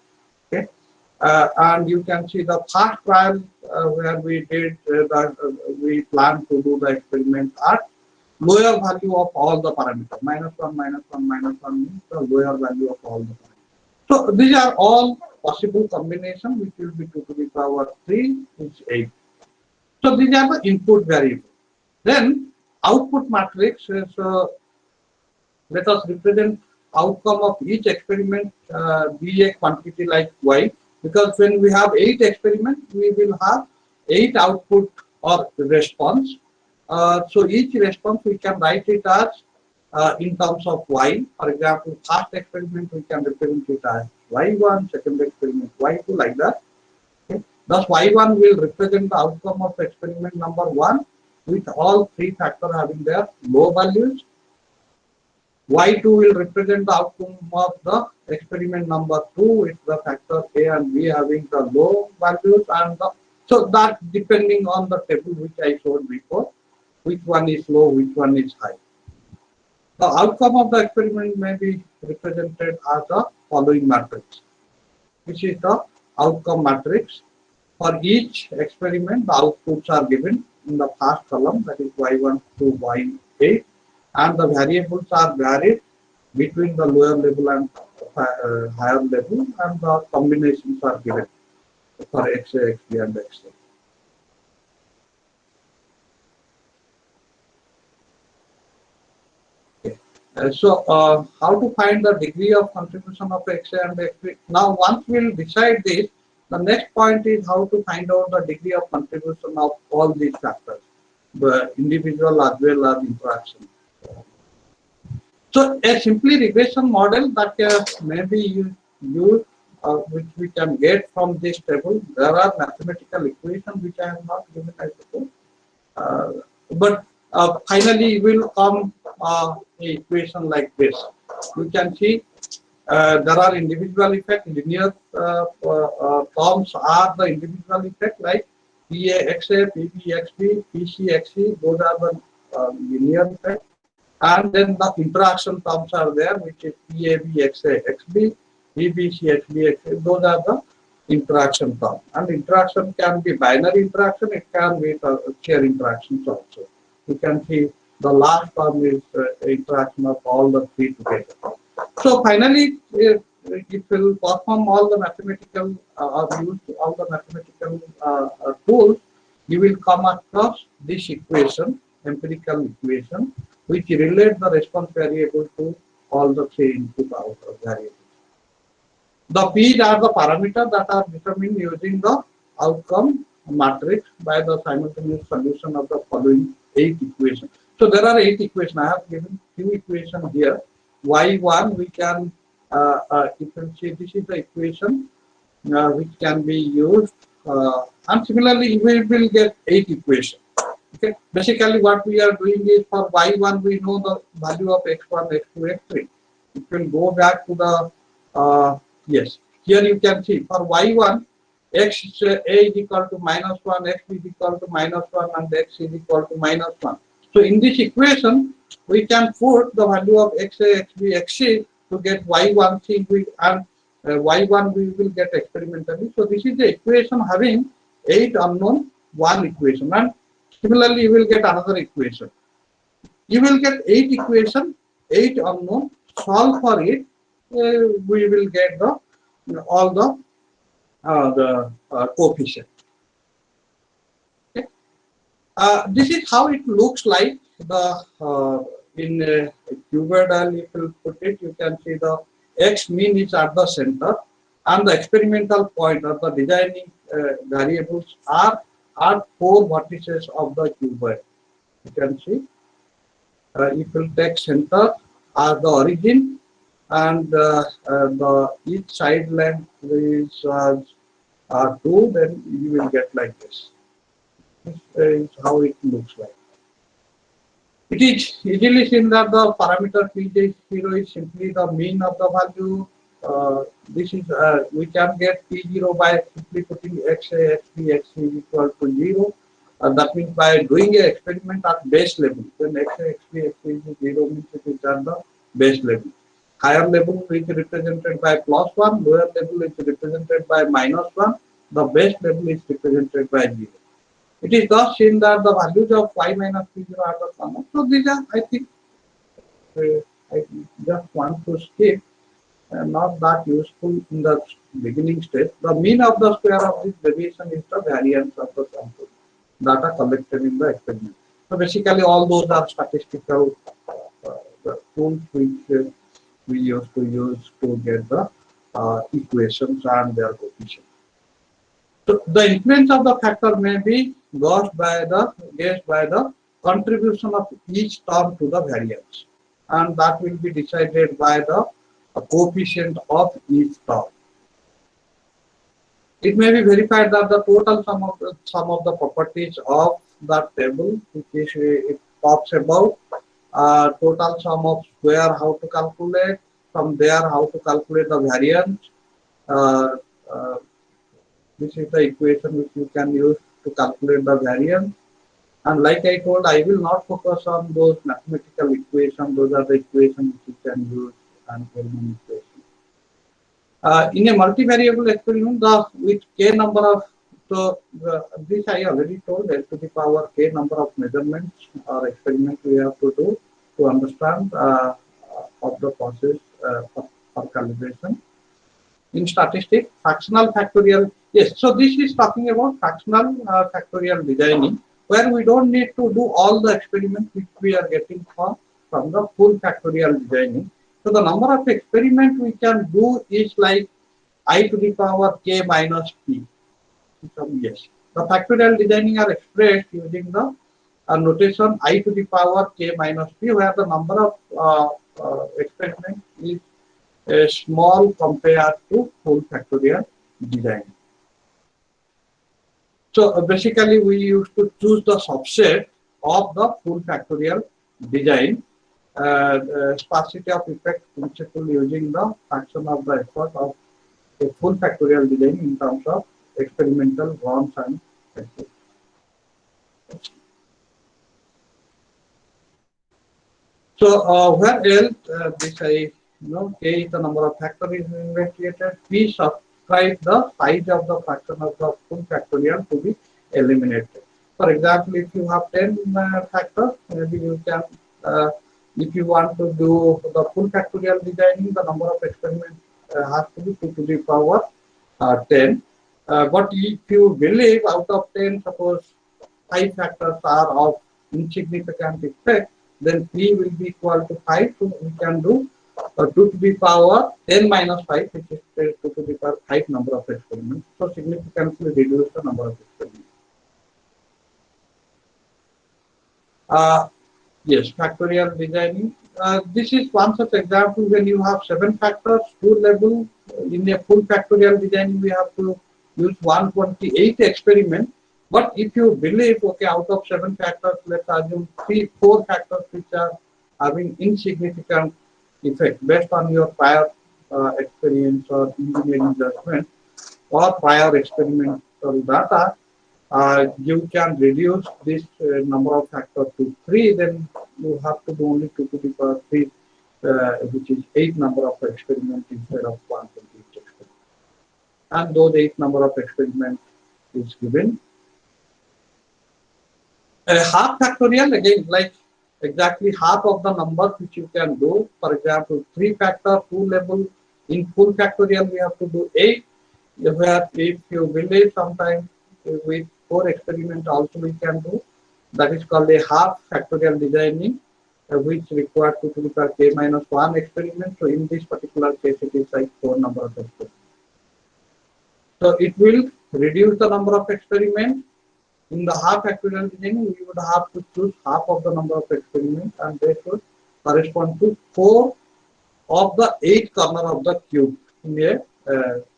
Okay. And you can see the first trial where we did we plan to do the experiment at lower value of all the parameters. -1, -1, -1 means the lower value of all the parameters. So these are all possible combinations, which will be 2 to the power 3, which is 8. So these are the input variables. Then output matrix is, let us represent outcome of each experiment be a quantity like y, because when we have 8 experiments, we will have 8 output or response. So each response we can write it as in terms of y. For example, first experiment we can represent it as y1, second experiment y2, like that. Okay. Thus y1 will represent the outcome of experiment number 1 with all 3 factors having their low values. Y2 will represent the outcome of the experiment number 2 with the factor A and B having the low values, and so that depending on the table which I showed before, which one is low, which one is high. The outcome of the experiment may be represented as the following matrix, which is the outcome matrix. For each experiment, the outputs are given in the first column, that is y1 to y8, and the variables are varied between the lower level and higher level, and the combinations are given for XA, XB, and XA. Okay. So how to find the degree of contribution of XA and XB? Now, once we'll decide this, the next point is how to find out the degree of contribution of all these factors, the individual as well as interaction. So a simply regression model that may be used which we can get from this table. There are mathematical equations which I have not given, I suppose. But finally will come a equation like this. You can see there are individual effects. Linear terms are the individual effect, like PAXA, PBXB, PCXC. Those are the linear effects. And then the interaction terms are there, which is PABXA, XB, BBC, XB, XA. Those are the interaction terms. And interaction can be binary interaction, it can be chair interactions also. You can see the last term is interaction of all the three together. So finally, it will perform all the mathematical or use all the mathematical tools. You will come across this equation, empirical equation, which relate the response variable to all the three input output variables. The P's are the parameters that are determined using the outcome matrix by the simultaneous solution of the following 8 equations. So there are 8 equations. I have given few equations here. Y1 we can, you can see this is the equation which can be used, and similarly we will get 8 equations. Okay. Basically, what we are doing is for y1 we know the value of x1, x2, x3. It will go back to the yes. Here you can see for y1 x a is equal to -1, x is equal to -1, and x is equal to -1. So in this equation we can put the value of xa, xb, xc to get y1 c and y1 we will get experimentally. So this is the equation having 8 unknown, 1 equation, and similarly you will get another equation. You will get 8 equation, 8 unknown. Solve for it. We will get the all the coefficient. Okay. This is how it looks like. The in cuboidal, if you put it, you can see the x mean is at the center, and the experimental point or the designing variables are at 4 vertices of the cuboid. You can see if you take center as the origin, and the each side length is 2, then you will get like this. This is how it looks like. It is easily seen that the parameter P0 is simply the mean of the value. This is we can get P0 by simply putting xa, xb, xc is equal to 0. That means by doing an experiment at base level, then xa, xb, xc is 0 means it is at the base level. Higher level is represented by +1, lower level is represented by -1, the base level is represented by 0. It is thus seen that the values of y minus p0 are the common. So these are, I think, I just want to skip, not that useful in the beginning stage. The mean of the square of this deviation is the variance of the sample data collected in the experiment. So basically all those are statistical tools which we used to get the equations and their coefficients. So the influence of the factor may be guessed by the contribution of each term to the variance, and that will be decided by the coefficient of each term. It may be verified that the total sum of the properties of that table, which is it talks about total sum of square, how to calculate, from there how to calculate the variance. This is the equation which you can use to calculate the variance. And like I told, I will not focus on those mathematical equations. Those are the equations which you can use and Hellman equation. In a multivariable experiment, with k number of, this I already told, L to the power k number of measurements or experiments we have to do to understand of the process for calibration. In statistics, fractional factorial, yes, so this is talking about fractional factorial designing, where we don't need to do all the experiments which we are getting from the full factorial designing. So the number of experiments we can do is like I to the power k minus p. So yes, the factorial designing are expressed using the notation I to the power k minus p, where the number of experiments is small compared to full factorial design. So basically we used to choose the subset of the full factorial design, sparsity of effect principle using the fraction of the effort of a full factorial design in terms of experimental runs and effort. So where else this K is the number of factors investigated, we subtract the size of the fraction of the full factorial to be eliminated. For example, if you have 10 factors, maybe you can, if you want to do the full factorial designing, the number of experiments has to be 2 to the power 10. But if you believe out of 10, suppose 5 factors are of insignificant effect, then 3 will be equal to 5. So we can do 2 to the power 10 minus 5, which is 2 to the power 5 number of experiments. So significantly reduce the number of experiments. Yes, factorial designing. This is one such example when you have 7 factors, 2 level. In a full factorial design, we have to use 128 experiments. But if you believe, okay, out of 7 factors, let's assume 4 factors which are having insignificant effect based on your prior experience or engineering judgment or prior experimental data, you can reduce this number of factors to 3. Then you have to do only 2 to the power 3, which is 8 number of experiments instead of 128 experiments. And those 8 number of experiments is given. Half factorial, again, like exactly half of the numbers which you can do. For example, 3 factor, 2 level. In full factorial, we have to do 8. Where if you believe sometimes with 4 experiments also we can do. That is called a half factorial designing, which requires 2 to the power k minus 1 experiment. So in this particular case, it is like 4 number of experiments. So it will reduce the number of experiments. In the half factorial design, we would have to choose half of the number of experiments, and they should correspond to 4 of the 8 corner of the cube in a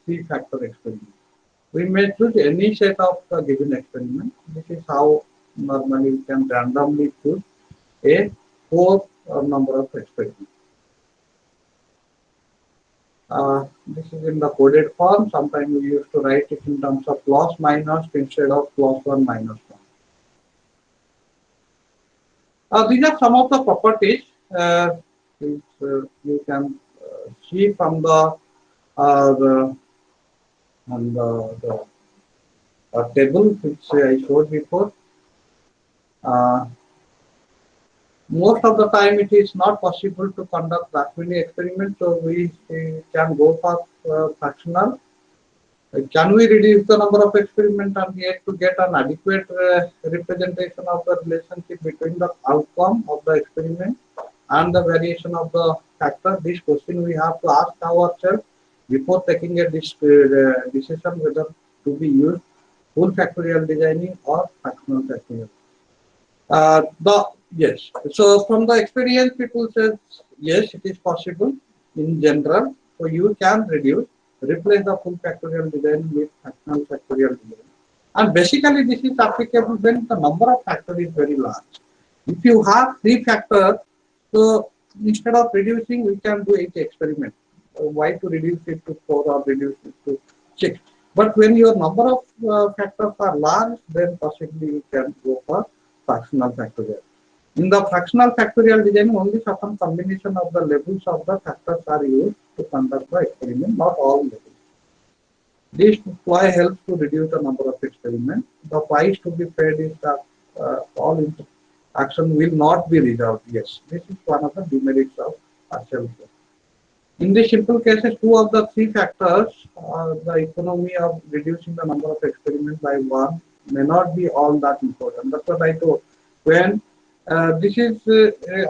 3-factor experiment. We may choose any set of the given experiment. This is how normally we can randomly choose a 4 number of experiments. This is in the coded form. Sometimes we used to write it in terms of plus minus instead of plus 1 minus 1. These are some of the properties which you can see from the table which I showed before. Most of the time it is not possible to conduct that many experiments, so we can go for fractional. Can we reduce the number of experiments and yet to get an adequate representation of the relationship between the outcome of the experiment and the variation of the factor? This question we have to ask ourselves before taking a decision whether to be used full factorial designing or fractional factorial. Yes, so from the experience, people said yes, it is possible in general. So you can replace the full factorial design with fractional factorial design. And basically, this is applicable when the number of factors is very large. If you have 3 factors, so instead of reducing, we can do 8 experiments. Why to reduce it to 4 or reduce it to 6? But when your number of factors are large, then possibly you can go for fractional factorial. In the fractional factorial design, only certain combination of the levels of the factors are used to conduct the experiment, not all levels. This ploy helps to reduce the number of experiments. The price to be paid is that all interaction will not be resolved. Yes, this is one of the demerits of partial flow. In the simple cases, 2 of the 3 factors, the economy of reducing the number of experiments by 1 may not be all that important. That's what I told. When this is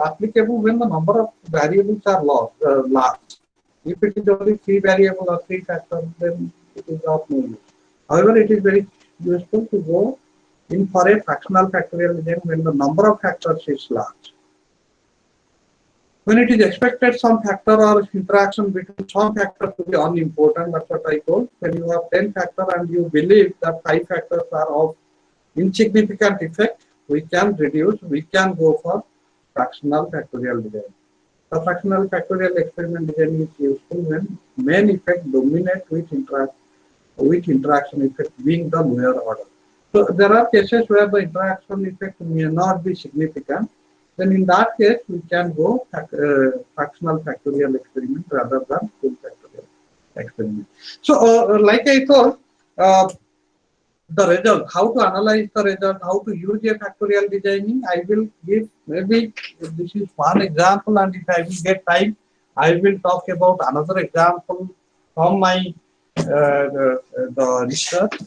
applicable when the number of variables are large. If it is only 3 variables or 3 factors, then it is of no use. However, it is very useful to go in for a fractional factorial design when the number of factors is large. When it is expected some factor or interaction between some factors to be unimportant, that's what I told. When you have 10 factors and you believe that 5 factors are of insignificant effect, we can reduce, we can go for fractional factorial design. The fractional factorial experiment design is useful when main effect dominate with interaction effect being the lower order. So there are cases where the interaction effect may not be significant. Then in that case, we can go fractional factorial experiment rather than full factorial experiment. So like I told, the result, how to analyze the result, how to use a factorial designing, I will give maybe this is one example, and if I will get time, I will talk about another example from my the research.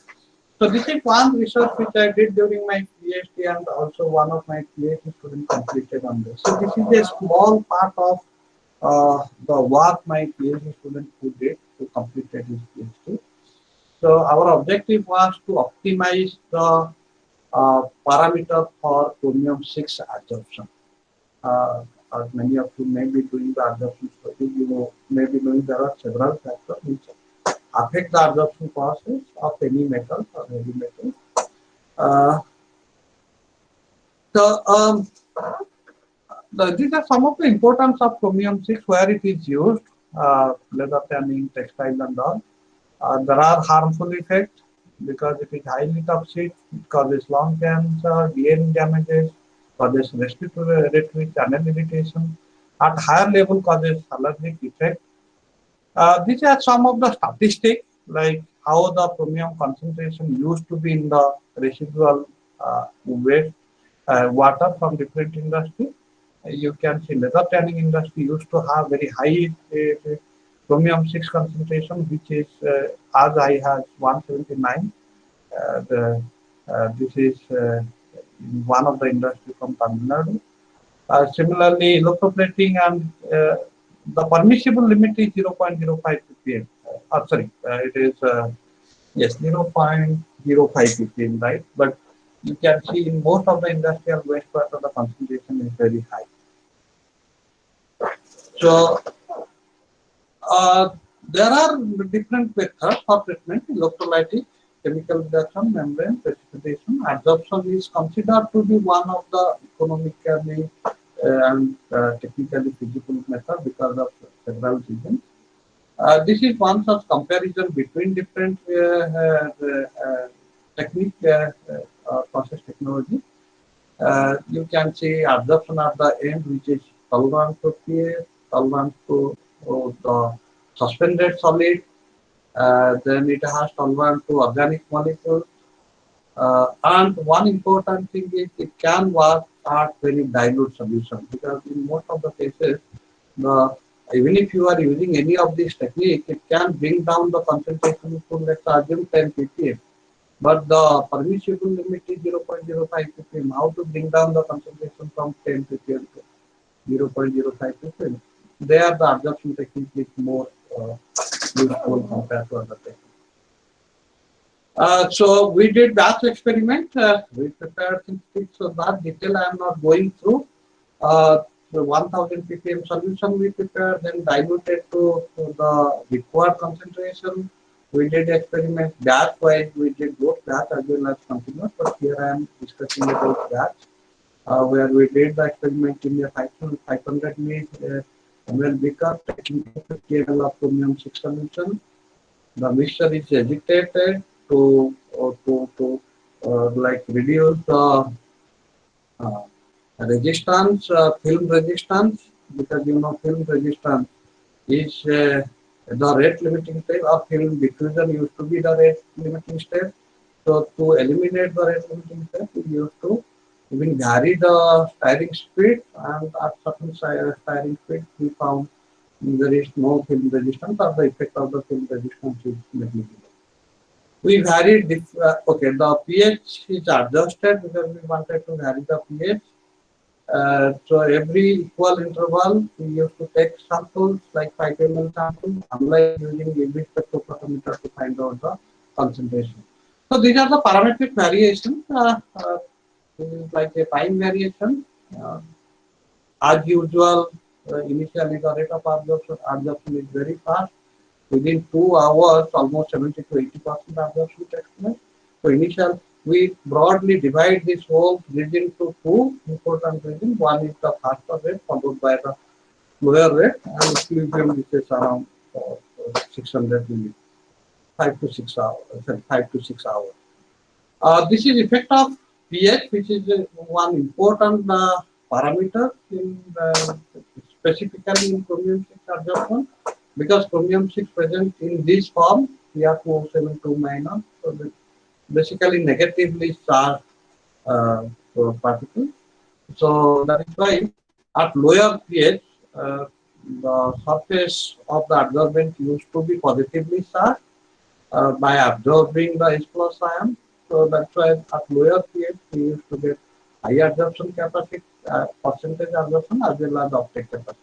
So this is one research which I did during my PhD, and also one of my PhD students completed on this. So this is a small part of the work my PhD student who did to completed his PhD. So our objective was to optimize the parameter for chromium-6 adsorption. As many of you may be doing the adsorption study, you may be knowing there are several factors which affect the adsorption process of any metal or heavy metal. These are some of the importance of chromium-6 where it is used, leather tanning, textile and all. There are harmful effects because it is highly toxic, it causes lung cancer, DNA damages, causes respiratory channel irritation, at higher level causes allergic effect. These are some of the statistics, like how the chromium concentration used to be in the residual waste water from different industry. You can see leather tanning industry used to have very high chromium-6 concentration, which is as high as 179. This is in one of the industry from Tamil Nadu. Similarly, electroplating and the permissible limit is 0.05 ppm. Sorry, it is yes 0.05 ppm, right? But you can see in most of the industrial wastewater the concentration is very high. So there are different methods for treatment: electrolytic, chemical reduction, membrane, precipitation. Adsorption is considered to be one of the economically and technically feasible method because of several reasons. This is one such comparison between different technique process technology. You can see adsorption at the end, which is tolerant to pH, tolerant to the suspended solid. Then it has tolerance to organic molecules. And one important thing is it can work at very dilute solution, because in most of the cases, even if you are using any of these techniques, it can bring down the concentration to, let's assume, 10 ppm. But the permissible limit is 0.05 ppm. How to bring down the concentration from 10 ppm to 0.05 ppm? There, the adsorption technique is more useful compared to other techniques. So we did batch experiment. We prepared things, so that detail I am not going through. The 1000 ppm solution we prepared, then diluted to the required concentration. We did experiment batch wise. We did both batch as well as continuous. But here I am discussing about batch, where we did the experiment in a 500 ml beaker, taking 50 ml of chromium-6 solution. The mixture is agitated to like reduce the resistance, film resistance, because you know film resistance is the rate limiting step of film diffusion used to be the rate limiting step. So to eliminate the rate limiting step, we used to even vary the firing speed, and at certain firing speed we found there is no film resistance, or the effect of the film resistance is negligible. We varied okay, the pH is adjusted because we wanted to vary the pH. So every equal interval we used to take samples like 5 ml sample, analyze using UV spectrophotometer to find out the concentration. So these are the parametric variations. This is like a time variation. As usual, initially the rate of absorption is very fast. Within 2 hours, almost 70 to 80% absorption takes place. So initial, we broadly divide this whole region into two important regions. One is the faster rate followed by the lower rate, and equilibrium which is around 600 millimeters, 5 to 6 hours. 5 to 6 hours. This is effect of pH, which is one important parameter in specifically in chromium 6 absorption, because chromium 6 present in this form Pr2O72 minus, so basically negatively charged particle. So that is why at lower pH the surface of the absorbent used to be positively charged by absorbing the H plus ion. So that's why at lower pH we used to get high absorption capacity, percentage absorption as well as uptake capacity.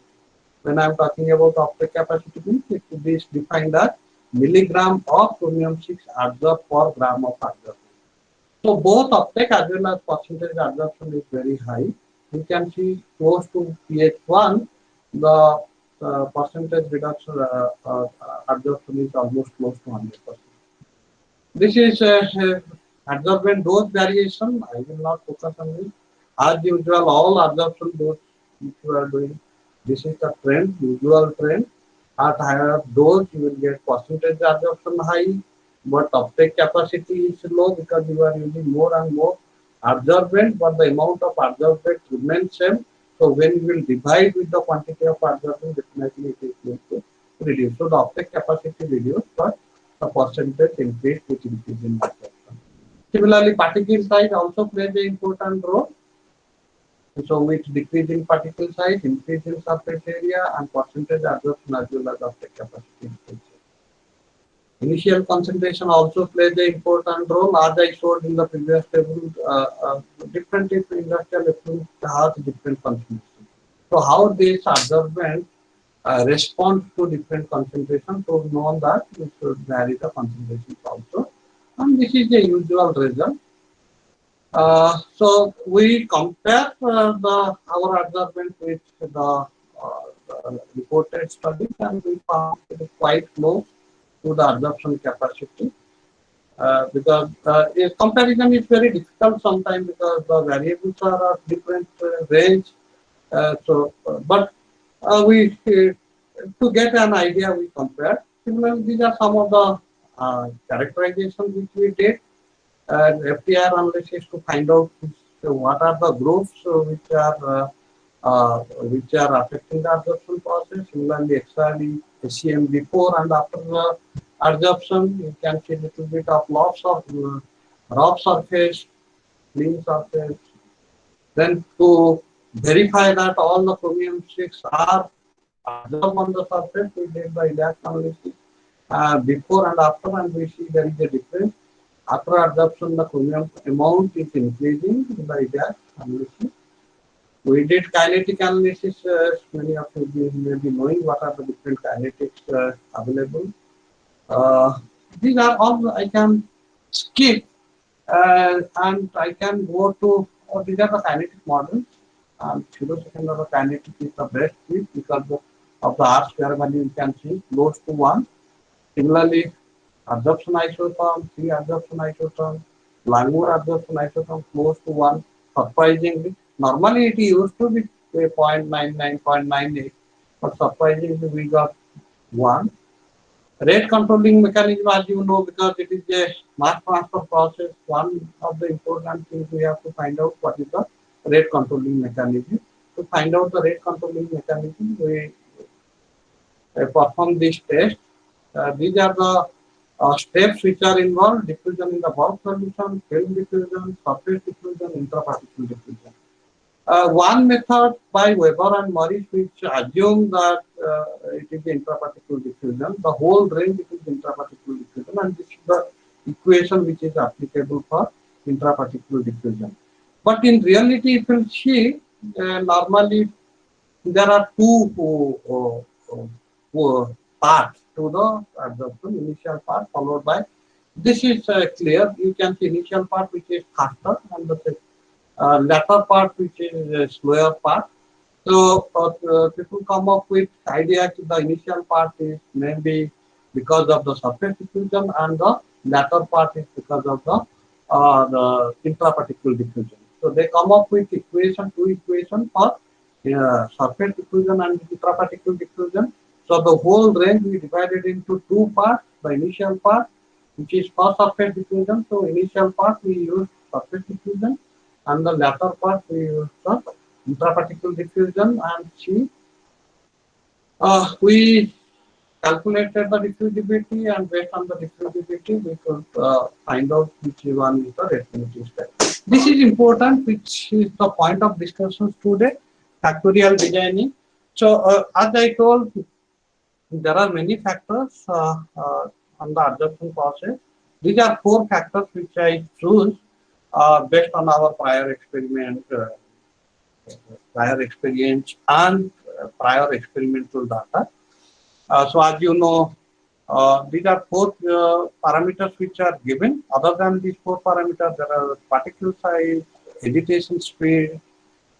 When I am talking about uptake capacity, means it is defined as milligram of chromium 6 absorbed per gram of absorption. So both uptake as well as percentage absorption is very high. You can see close to pH 1, the percentage reduction absorption is almost close to 100%. This is absorbent dose variation. I will not focus on this. As usual, all absorption dose which you are doing, this is the trend, usual trend. At higher dose, you will get percentage absorption high, but uptake capacity is low because you are using more and more absorbent, but the amount of absorbent remains same. So when you will divide with the quantity of absorbent, definitely it is going to reduce. So the uptake capacity reduced, but the percentage increase with increase in absorption. Similarly, particle size also plays an important role. So with decreasing particle size, increase in surface area, and percentage absorption as well as uptake capacity increases. Initial concentration also plays an important role. As I showed in the previous table, different industrial effluent has different concentration. So how this absorbent responds to different concentration, to know that we should vary the concentration also. And this is the usual result. So we compare our absorbent with the reported studies, and we found it is quite close to the absorption capacity. Because comparison is very difficult sometimes because the variables are of different range. But we to get an idea, we compare. Similarly, these are some of the characterizations which we did. FTIR analysis to find out what are the groups which are affecting the absorption process. Similarly, XRD, SEM before and after the absorption, you can see a little bit of loss of rough surface, clean surface. Then to verify that all the chromium 6 are absorbed on the surface, we did the ILAC analysis before and after, and we see there is a difference. After absorption, the chromium amount is increasing by that analysis. We did kinetic analysis. Many of you may be knowing what are the different kinetics available. These are all I can skip, and I can go to. These are the kinetic models. Pseudosecond of the kinetic is the best fit because of the R square value you can see close to 1. Similarly, absorption isotherm, 3 absorption isotherm, Langmuir absorption isotherm close to 1. Surprisingly, normally it used to be 0.99, 0.98, but surprisingly we got 1. Rate controlling mechanism, as you know, because it is a mass transfer process, one of the important things we have to find out what is the rate controlling mechanism. To find out the rate controlling mechanism, we perform this test. These are the steps which are involved: diffusion in the bulk solution, film diffusion, surface diffusion, intraparticle diffusion. One method by Weber and Morris which assume that it is intraparticle diffusion, the whole range is intraparticle diffusion, and this is the equation which is applicable for intraparticle diffusion. But in reality, if you see, normally there are two parts to the absorption. Initial part followed by, this is clear, you can see initial part which is faster, and the latter part which is a slower part. So people come up with ideas. The initial part is maybe because of the surface diffusion, and the latter part is because of the intraparticle diffusion. So they come up with two equation for surface diffusion and intraparticle diffusion. So the whole range we divided into two parts. The initial part, which is for surface diffusion. So initial part we use surface diffusion, and the latter part we use the intraparticle diffusion. And we calculated the diffusivity, and based on the diffusivity we could find out which one is the refinitive step. This is important, which is the point of discussion today, factorial designing. So as I told, there are many factors on the adsorption process. These are four factors which I choose based on our prior experiment, prior experience, and prior experimental data. So as you know, these are four parameters which are given. Other than these four parameters, there are particle size, agitation speed,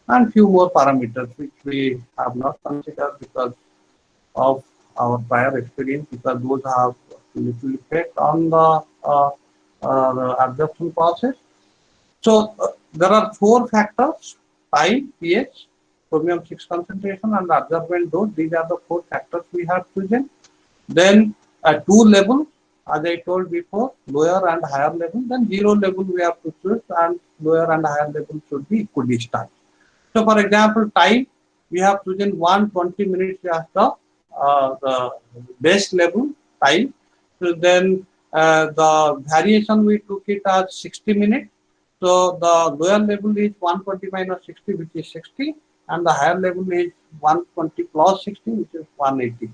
and few more parameters which we have not considered because of our prior experience, because those have little effect on the absorption process. So there are four factors: time, pH, chromium 6 concentration, and absorbent dose. These are the four factors we have chosen. Then two level, as I told before, lower and higher level. Then zero level we have to choose, and lower and higher level should be equidistant. So for example, time, we have chosen 120 minutes as the base level time. So then the variation we took it as 60 minutes. So the lower level is 120 minus 60, which is 60, and the higher level is 120 plus 60, which is 180.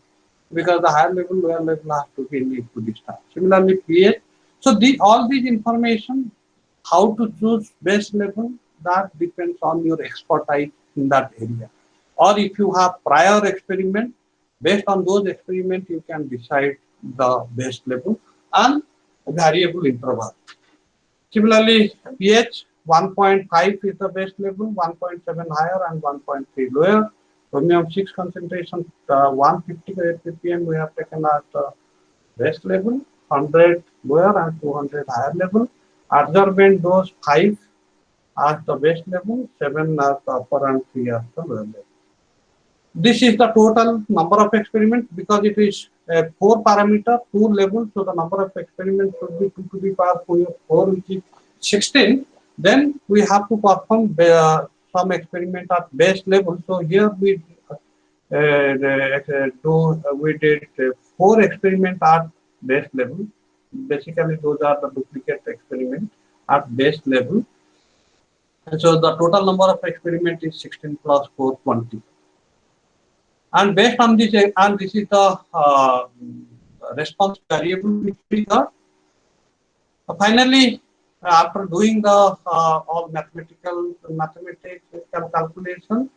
Because the higher level, lower level has to be in equidistant. Similarly, pH. So all these information, how to choose base level, that depends on your expertise in that area. Or if you have prior experiment, based on those experiments, you can decide the base level and variable interval. Similarly, pH 1.5 is the base level, 1.7 higher and 1.3 lower. Chromium 6 concentration 150 ppm we have taken as the base level, 100 lower and 200 higher level. Adsorbent dose 5 as the base level, 7 as the upper, and 3 as the lower level. This is the total number of experiments. Because it is a 4 parameter, 2 levels, so the number of experiments should be 2 to the power 4, which is 16. Then we have to perform some experiment at base level. So here we did 4 experiments at base level. Basically, those are the duplicate experiments at base level. And so the total number of experiments is 16 plus 4, 20. And based on this, and this is the response variable which we got. Finally, after doing the all mathematics calculation,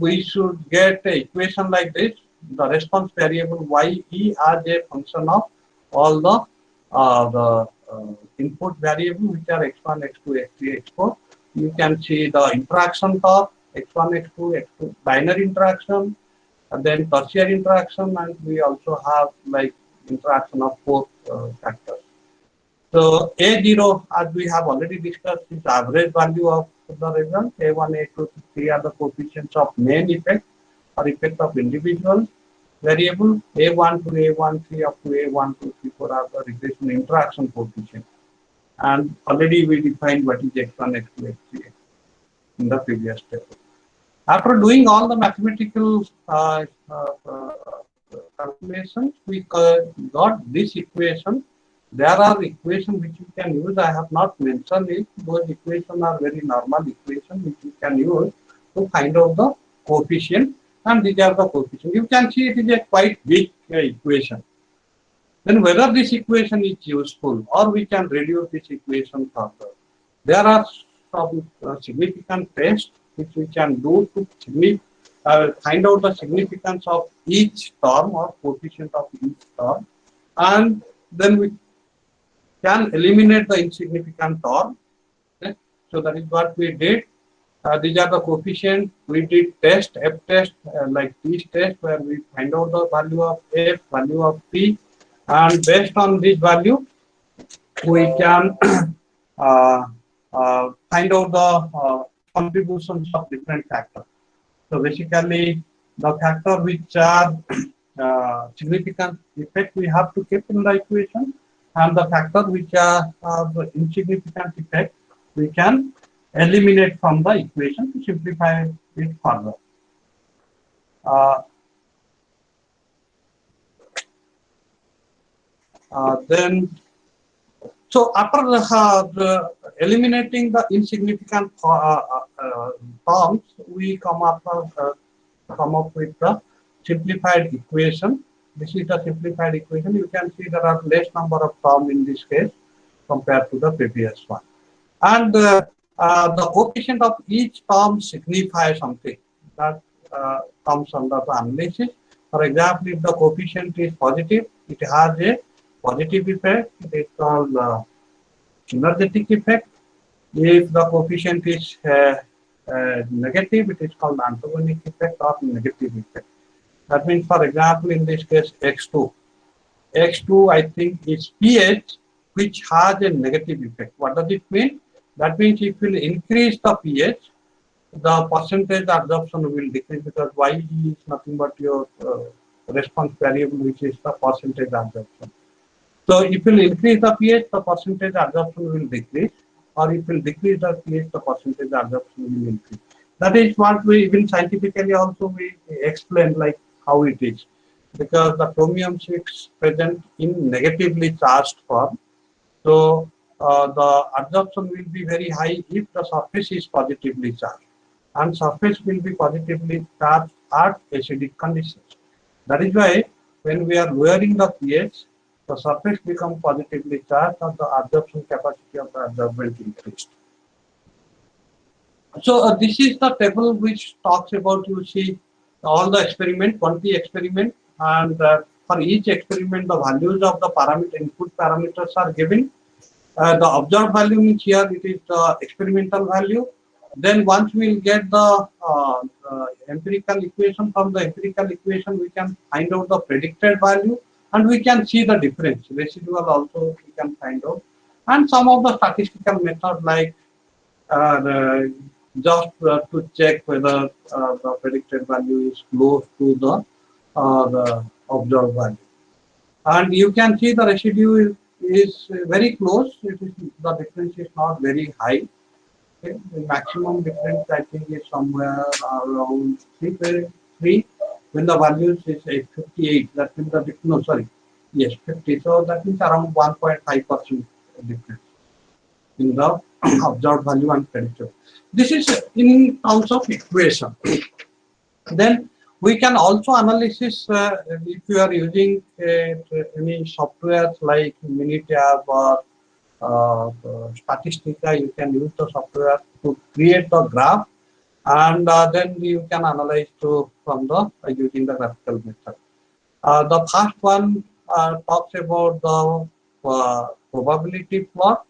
we should get an equation like this: the response variable YE as a function of all the input variable, which are x1, x2, x3, x4. You can see the interaction torque, x1, x2, x2 binary interaction, and then tertiary interaction, and we also have like interaction of 4 factors. So A0, as we have already discussed, is the average value of the result. A1, A2, 3 are the coefficients of main effect or effect of individual variable. A1 to A13 up to A1, 2, 3, 4 are the regression interaction coefficients. And already we defined what is x1, x2, x3 in the previous step. After doing all the mathematical calculations, we got this equation. There are equations which you can use. I have not mentioned it. Those equations are very normal equations which you can use to find out the coefficient. And these are the coefficients. You can see it is a quite big equation. Then whether this equation is useful or we can reduce this equation further. There are some significant tests which we can do to find out the significance of each term or coefficient of each term, and then we can eliminate the insignificant term. Okay? So that is what we did. These are the coefficients. We did test, F test, like these tests where we find out the value of F, value of P, and based on this value, we can find out the contributions of different factors. So basically, the factor which are significant effect we have to keep in the equation, and the factor which are insignificant effect we can eliminate from the equation to simplify it further. Then, so after eliminating the insignificant terms, we come up with the simplified equation. This is the simplified equation. You can see there are less number of terms in this case compared to the previous one. And the coefficient of each term signifies something that comes under the analysis. For example, if the coefficient is positive, it has a positive effect. It is called synergetic effect. If the coefficient is negative, it is called antagonic effect or negative effect. That means, for example, in this case, X2. X2, I think, is pH, which has a negative effect. What does it mean? That means if you increase the pH, the percentage absorption will decrease, because Y is nothing but your response variable, which is the percentage absorption. So if you increase the pH, the percentage absorption will decrease, or if you decrease the pH, the percentage absorption will increase. That is what we even scientifically also we explain like how it is, because the chromium 6 present in negatively charged form. So the absorption will be very high if the surface is positively charged, and surface will be positively charged at acidic conditions. That is why when we are lowering the pH, the surface becomes positively charged and the absorption capacity of the absorbent increased. So this is the table which talks about, you see, all the experiment, 20 experiment, and for each experiment the values of the parameter, input parameters are given. The observed value means here it is the experimental value. Then once we will get the empirical equation, from the empirical equation we can find out the predicted value, and we can see the difference. Residual also we can find out, and some of the statistical method like just to check whether the predicted value is close to the observed value. And you can see the residue is very close. It is, the difference is not very high. Okay. The maximum difference I think is somewhere around 3. When the values is 58, that means the no, sorry, yes, 50. So that means around 1.5% difference in the observed value and predicted. This is in terms of equation. Then we can also analysis if you are using any software like Minitab or Statistica. You can use the software to create the graph, and then you can analyze from the using the graphical method. The first one talks about the probability plot.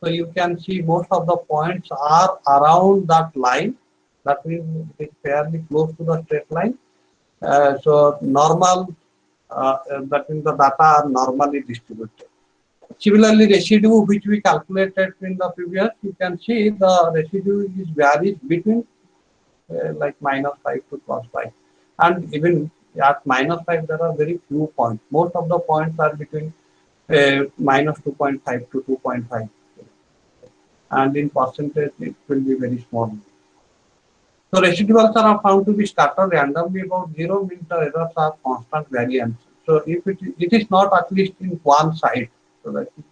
So you can see most of the points are around that line. That means it is fairly close to the straight line. So normal, that means the data are normally distributed. Similarly, residue which we calculated in the previous, you can see the residue is varies between like -5 to +5, and even at -5 there are very few points. Most of the points are between -2.5 to 2.5, and in percentage it will be very small. So residuals are found to be scattered randomly about 0, means the errors are constant variance. So if it is not at least in one side, so that is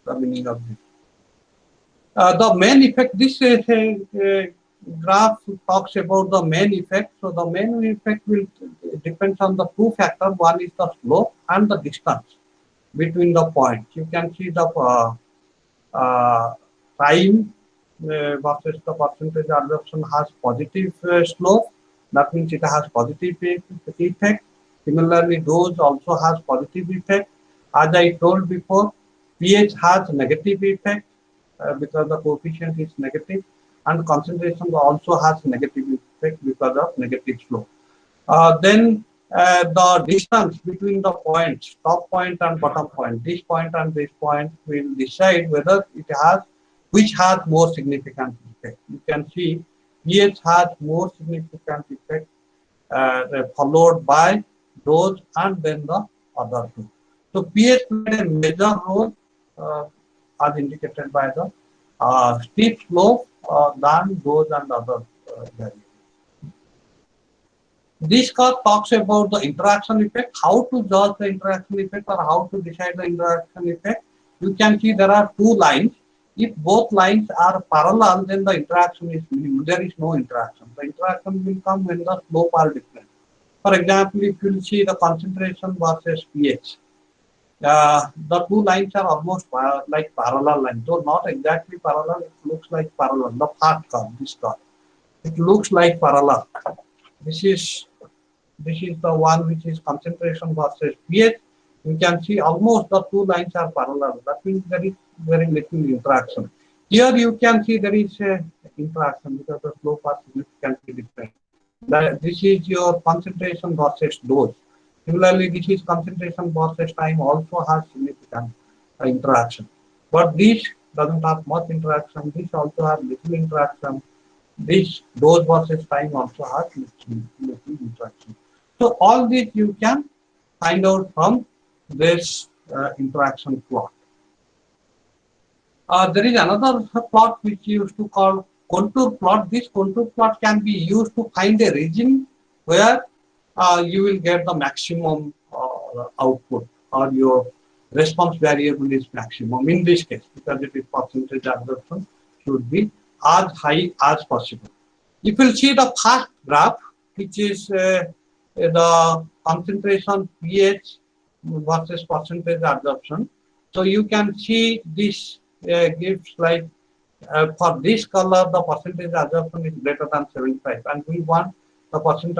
the meaning of this. The main effect, this graph talks about the main effect. So the main effect will depend on the two factors. One is the slope and the distance between the points. You can see the time versus the percentage absorption has positive slope. That means it has positive effect. Similarly, dose also has positive effect. As I told before, pH has negative effect because the coefficient is negative, and concentration also has negative effect because of negative slope. Then the distance between the points, top point and bottom point, this point and this point will decide whether it has, which has more significant effect. You can see pH has more significant effect, followed by those and then the other two. So pH played a major role as indicated by the steep slope than those and other variables. This curve talks about the interaction effect, how to judge the interaction effect or how to decide the interaction effect. You can see there are two lines. If both lines are parallel, then the interaction is minimum. There is no interaction. The interaction will come when the slope are different. For example, if you see the concentration versus pH, the two lines are almost like parallel lines. Though not exactly parallel, it looks like parallel. The fast curve, this curve, it looks like parallel. This is the one which is concentration versus pH. You can see almost the two lines are parallel. That means there is very little interaction. Here you can see there is a interaction because the slope are significantly different. This is your concentration versus dose. Similarly, this is concentration versus time also has significant interaction. But this doesn't have much interaction. This also has little interaction. This dose versus time also has little interaction. So all this you can find out from this interaction plot. There is another plot which you used to call contour plot. This contour plot can be used to find a region where you will get the maximum output or your response variable is maximum. In this case, because it is percentage absorption, should be as high as possible. If you see the first graph, which is the concentration pH versus percentage absorption. So you can see this gives like for this color the percentage absorption is greater than 75, and we want the percentage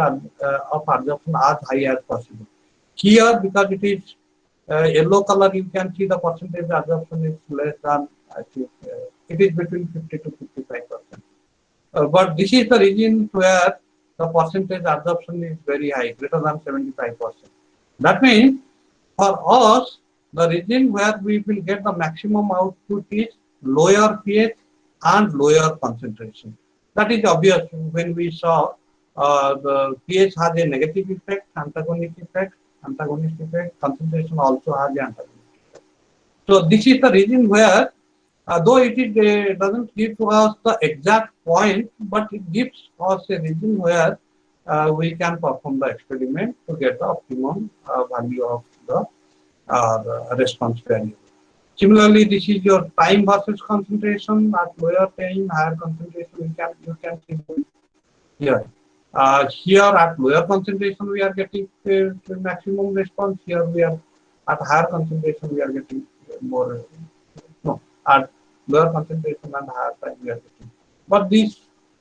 of absorption as high as possible. Here, because it is yellow color, you can see the percentage absorption is less than, I think it is between 50 to 55%. But this is the region where the percentage absorption is very high, greater than 75%. That means for us, the region where we will get the maximum output is lower pH and lower concentration. That is obvious when we saw the pH has a negative effect, antagonist effect, concentration also has the antagonist effect. So this is the region where, though it doesn't give to us the exact point, but it gives us a region where we can perform the experiment to get the optimum value of the response variable. Similarly, this is your time versus concentration. At lower time, higher concentration, you can see here. Here at lower concentration, we are getting maximum response. Here we are at higher concentration, we are getting more. No, at lower concentration and higher time, we are getting. But this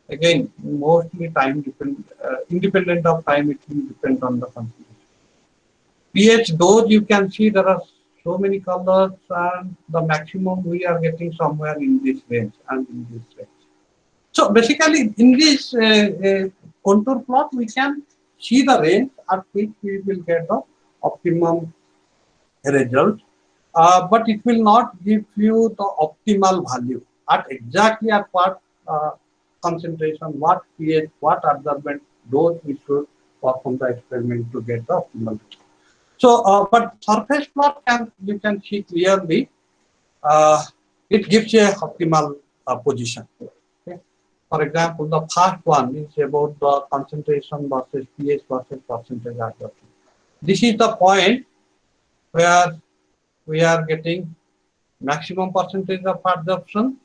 again mostly time independent of time. It will depend on the concentration. pH dose, you can see there are so many colors, and the maximum we are getting somewhere in this range and in this range. So basically, in this contour plot, we can see the range at which we will get the optimum result, but it will not give you the optimal value at exactly at what concentration, what pH, what absorbent dose we should perform the experiment to get the optimal result. So, but surface plot you can see clearly, it gives you a optimal position. Okay? For example, the first one is about the concentration versus pH versus percentage absorption. This is the point where we are getting maximum percentage of absorption.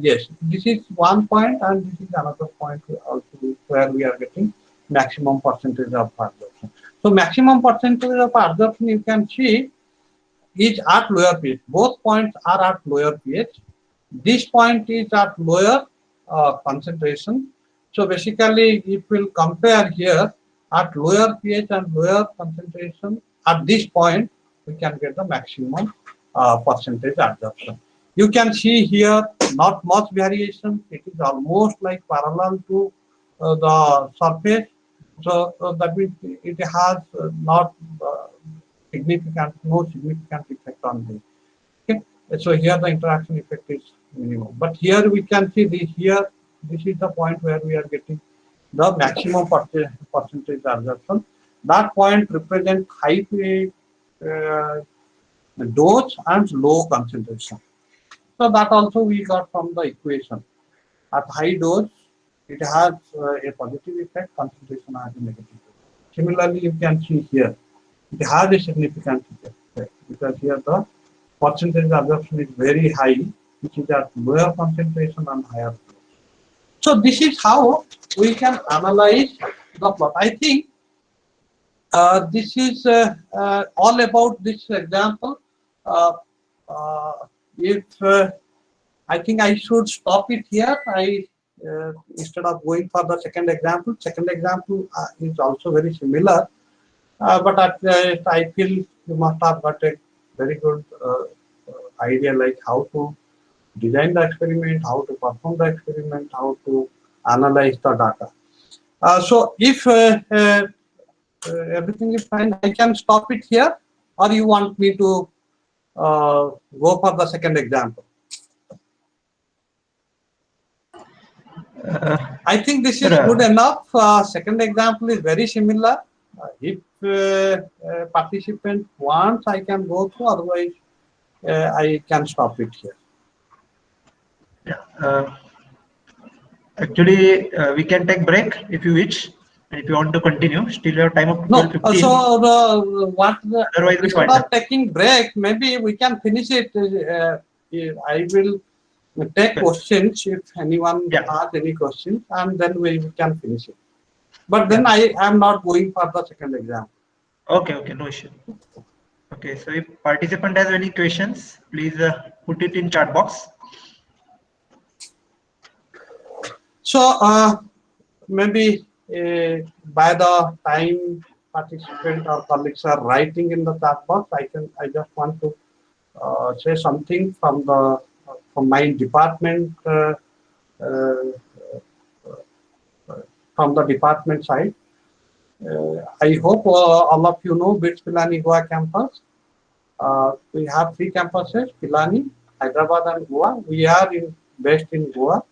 Yes, this is one point, and this is another point also where we are getting maximum percentage of absorption. So maximum percentage of absorption you can see is at lower pH. Both points are at lower pH. This point is at lower concentration. So basically, if we'll compare here at lower pH and lower concentration, at this point we can get the maximum percentage absorption. You can see here not much variation. It is almost like parallel to the surface. So that means it has not no significant effect on this. Okay, so here the interaction effect is minimum. But here we can see this here. This is the point where we are getting the maximum percentage absorption. That point represents high dose and low concentration. So that also we got from the equation. At high dose, it has a positive effect, concentration has a negative effect. Similarly, you can see here, it has a significant effect because here the percentage absorption is very high, which is at lower concentration and higher dose. So this is how we can analyze the plot. I think this is all about this example. If I think I should stop it here. Instead of going for the second example is also very similar, but I feel you must have got a very good idea like how to design the experiment, how to perform the experiment, how to analyze the data. So if everything is fine, I can stop it here, or you want me to go for the second example? I think this is good enough. Second example is very similar. If participant wants, I can go through. Otherwise, I can stop it here. Yeah. Actually, we can take break if you wish. If you want to continue, still you have time of 12:15. So Otherwise, instead of taking break, maybe we can finish it. I will take questions if anyone has any questions, and then we can finish it. But then I am not going for the second exam. Okay, no issue. Okay, so if participant has any questions, please put it in chat box. So maybe by the time participant or colleagues are writing in the chat box, I just want to say something from my department, from the department side. I hope all of you know BITS Pilani Goa campus. We have 3 campuses: Pilani, Hyderabad, and Goa. We are based in Goa,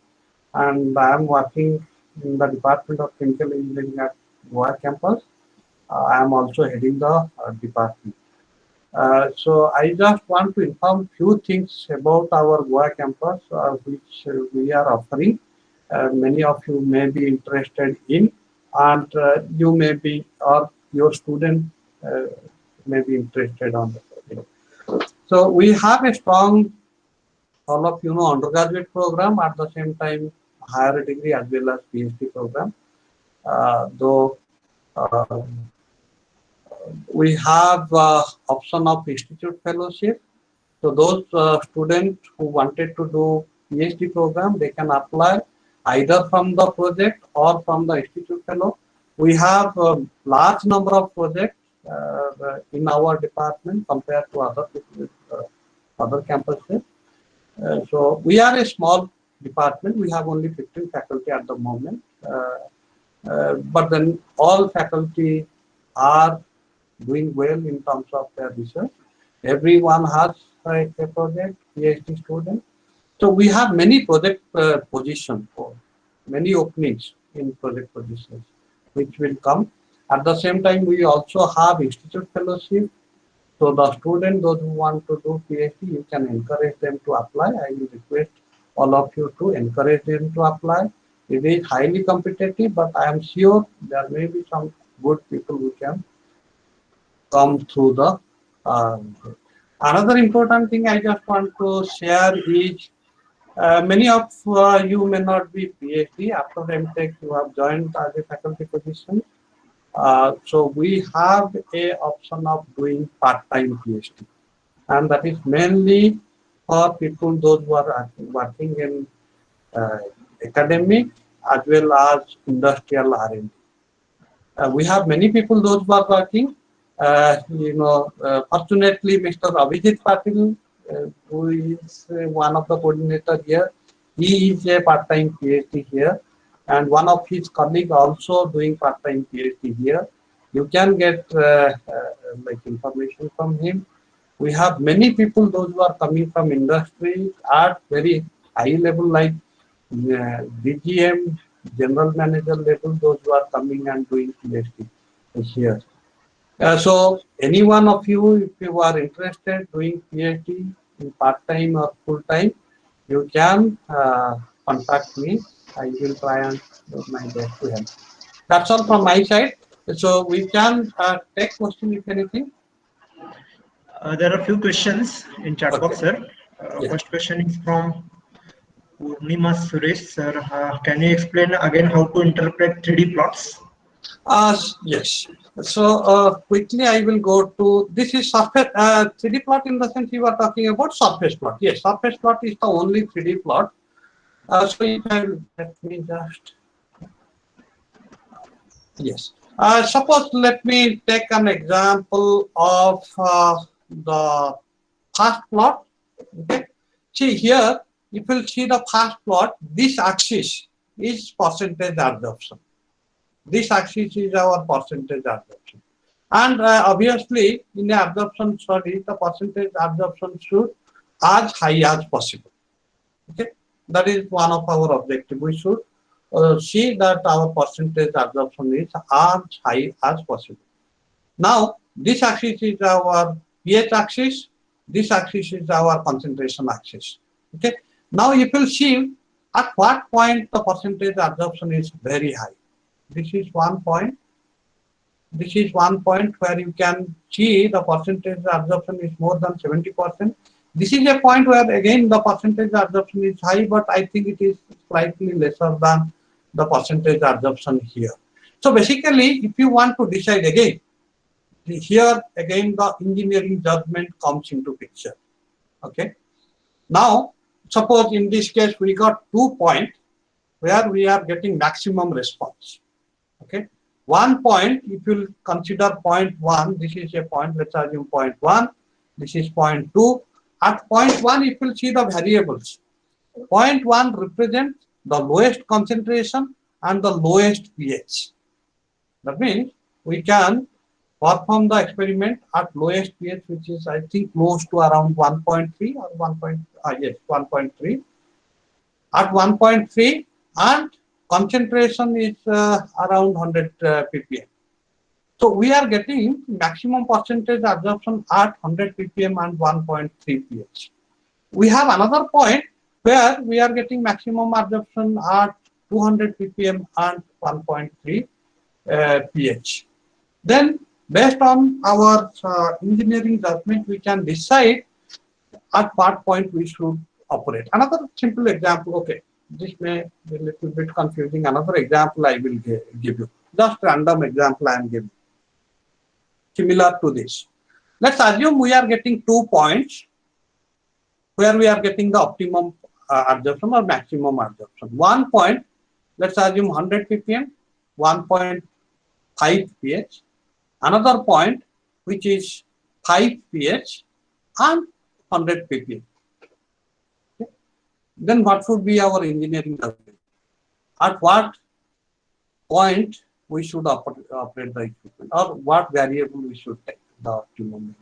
and I am working in the Department of Chemical Engineering at Goa campus. I am also heading the department. So I just want to inform few things about our Goa campus, which we are offering. Many of you may be interested in, and you may be, or your student may be interested on it. So we have a strong, all of you know, undergraduate program, at the same time higher degree as well as PhD program. Though we have option of institute fellowship. So those students who wanted to do PhD program, they can apply either from the project or from the institute fellow. We have a large number of projects in our department compared to other campuses. So we are a small department. We have only 15 faculty at the moment. But then all faculty are doing well in terms of their research. Everyone has a project, PhD student. So we have many project positions, for many openings in project positions, which will come. At the same time, we also have institute fellowship. So the student, those who want to do PhD, you can encourage them to apply. I will request all of you to encourage them to apply. It is highly competitive, but I am sure there may be some good people who can come through the. Another important thing I just want to share is many of you may not be PhD. After MTech, you have joined as a faculty position. So we have a option of doing part-time PhD, and that is mainly for people those who are working in academic as well as industrial R&D. We have many people those who are working. Fortunately, Mr. Abhijit Patil, who is one of the coordinators here, He is a part-time PhD here, and one of his colleagues also doing part-time PhD here. You can get like information from him. We have many people, those who are coming from industry at very high level, like DGM, general manager level, those who are coming and doing PhD here. So any one of you, if you are interested doing PhD in part-time or full-time, you can contact me. I will try and do my best to help. That's all from my side. So we can take question if anything. There are a few questions in chat box, sir. Yeah. First question is from Purnima Suresh, sir. Can you explain again how to interpret 3D plots? Yes. So quickly I will go to, this is surface 3D plot in the sense you are talking about surface plot. Yes, surface plot is the only 3D plot. So if I, let me just, yes. Suppose let me take an example of the fast plot. Okay. See here, if you see the fast plot, this axis is percentage absorption. This axis is our percentage absorption. And obviously, in the absorption study, the percentage absorption should as high as possible. Okay, that is one of our objectives. We should see that our percentage absorption is as high as possible. Now, this axis is our pH axis. This axis is our concentration axis. Okay. Now, if you see at what point the percentage absorption is very high. This is one point. This is one point where you can see the percentage absorption is more than 70%. This is a point where again the percentage absorption is high, but I think it is slightly lesser than the percentage absorption here. So basically, if you want to decide again, here again the engineering judgment comes into picture. Okay. Now, suppose in this case we got 2 points where we are getting maximum response. Okay. 1 point, if you consider point 1, this is a point, let's assume point 1, this is point 2. At point 1, if you see the variables, point 1 represents the lowest concentration and the lowest pH. That means we can perform the experiment at lowest pH, which is I think close to around 1.3 or 1.3. At 1.3 and concentration is around 100 ppm. So we are getting maximum percentage absorption at 100 ppm and 1.3 pH. We have another point where we are getting maximum absorption at 200 ppm and 1.3 pH. Then based on our engineering judgment, we can decide at what point we should operate. Another simple example, okay, this may be a little bit confusing. Another example I will give you. Just random example I am giving. Similar to this. Let's assume we are getting 2 points where we are getting the optimum absorption or maximum absorption. 1 point, let's assume 100 ppm, 1.5 pH. Another point which is 5 pH and 100 ppm. Okay. Then what should be our engineering judgment? At what point we should operate the equipment, or what variable we should take the optimum?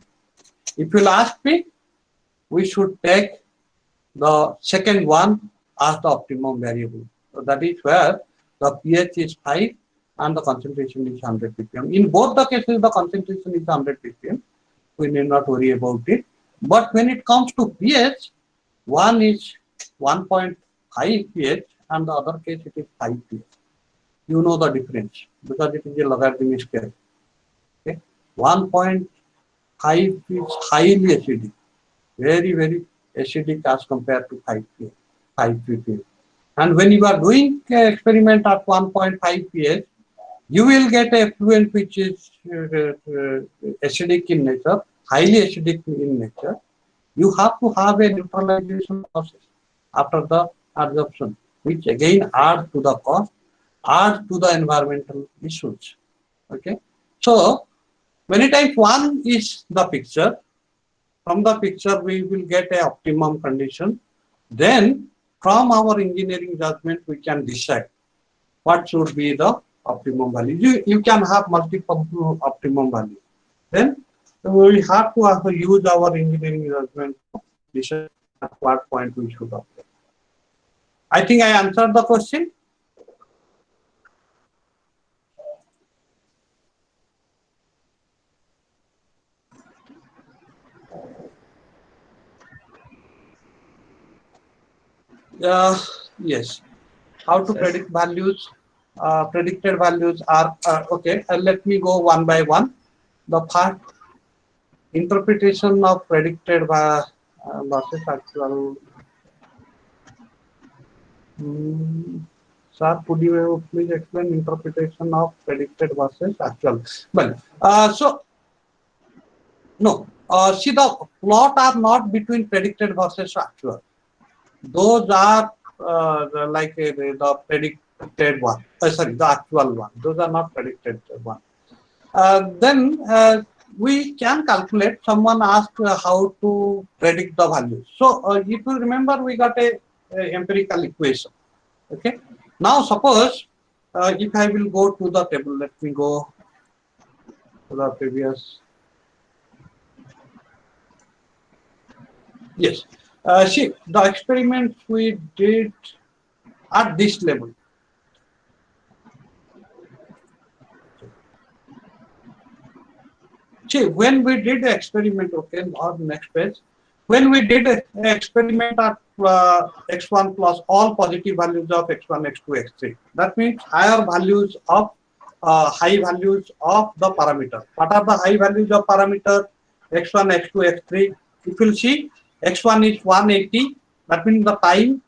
If you ask me, we should take the second one as the optimum variable. So that is where the pH is 5 and the concentration is 100 ppm. In both the cases, the concentration is 100 ppm. We need not worry about it. But when it comes to pH, one is 1.5 pH and the other case it is 5 pH. You know the difference because it is a logarithmic scale. Okay. 1.5 is highly acidic, very, very acidic as compared to 5 ppm. And when you are doing an experiment at 1.5 pH, you will get a effluent which is acidic in nature, highly acidic in nature. You have to have a neutralization process after the absorption, which again adds to the cost, adds to the environmental issues. Okay. So many times one is the picture. From the picture we will get a optimum condition. Then from our engineering judgment, we can decide what should be the optimum value. You can have multiple optimum values. Then we have to use our engineering judgment to decide at what point we should apply. I think I answered the question. Yes. How to predict values? Predicted values are okay. Let me go one by one. The part interpretation of predicted versus actual. Sir, could you please explain interpretation of predicted versus actual? Well, no. See, the plot are not between predicted versus actual. Those are like the predicted one. Sorry, the actual one. Those are not predicted one. Then we can calculate. Someone asked how to predict the values. So if you remember, we got a empirical equation. Okay. Now suppose if I will go to the table, let me go to the previous. Yes. See, the experiments we did at this level. See, when we did the experiment, okay, on next page, when we did an experiment at x1 plus all positive values of x1, x2, x3, that means higher values of high values of the parameter. What are the high values of parameter? x1, x2, x3. If you see, x1 is 180. That means the time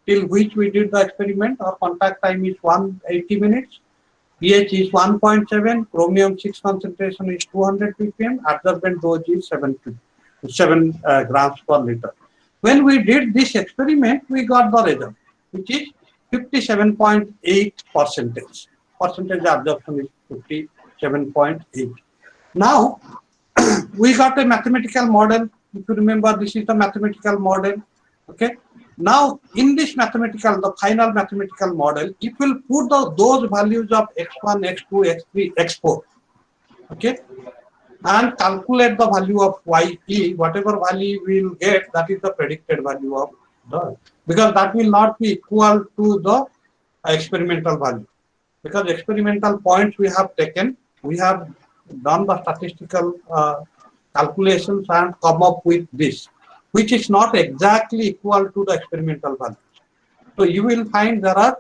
till which we did the experiment, our contact time is 180 minutes. pH is 1.7, chromium 6 concentration is 200 ppm, absorbent dose is 7 grams per liter. When we did this experiment, we got the result, which is 57.8%. Percentage absorption is 57.8. Now, we got a mathematical model. If you remember, this is the mathematical model. Okay. Now, in this mathematical, the final mathematical model, it will put those values of x1, x2, x3, x4, okay, and calculate the value of ye, whatever value we will get, that is the predicted value of the, because that will not be equal to the experimental value. Because experimental points we have taken, we have done the statistical calculations and come up with this, which is not exactly equal to the experimental values. So you will find there are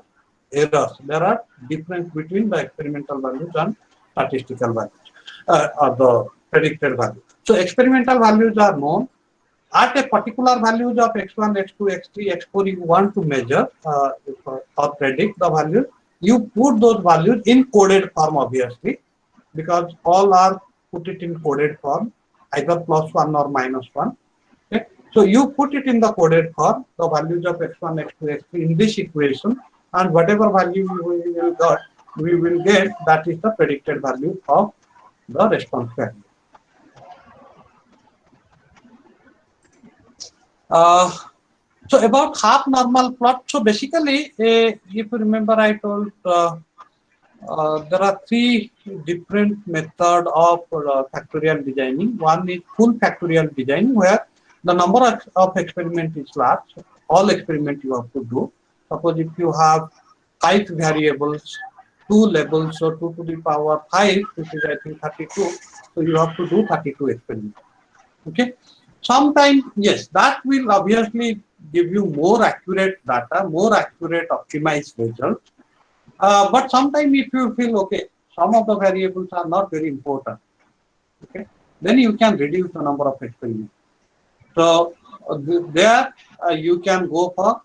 errors, there are difference between the experimental values and statistical values, or the predicted value. So experimental values are known. At a particular values of x1, x2, x3, x4, you want to measure or predict the values, you put those values in coded form, obviously, because all are put it in coded form, either +1 or -1. Okay? So you put it in the coded form, the values of x1, x2, x3 in this equation, and whatever value we will get, that is the predicted value of the response value. So about half normal plot. So basically, if you remember, I told there are three different methods of factorial designing. One is full factorial design, where the number of experiments is large. All experiments you have to do. Suppose if you have 5 variables, 2 levels, so 2 to the power 5, which is I think 32. So you have to do 32 experiments. Okay. Sometimes, yes, that will obviously give you more accurate data, more accurate optimized results. But sometimes if you feel, okay, some of the variables are not very important, okay, then you can reduce the number of experiments. So there you can go for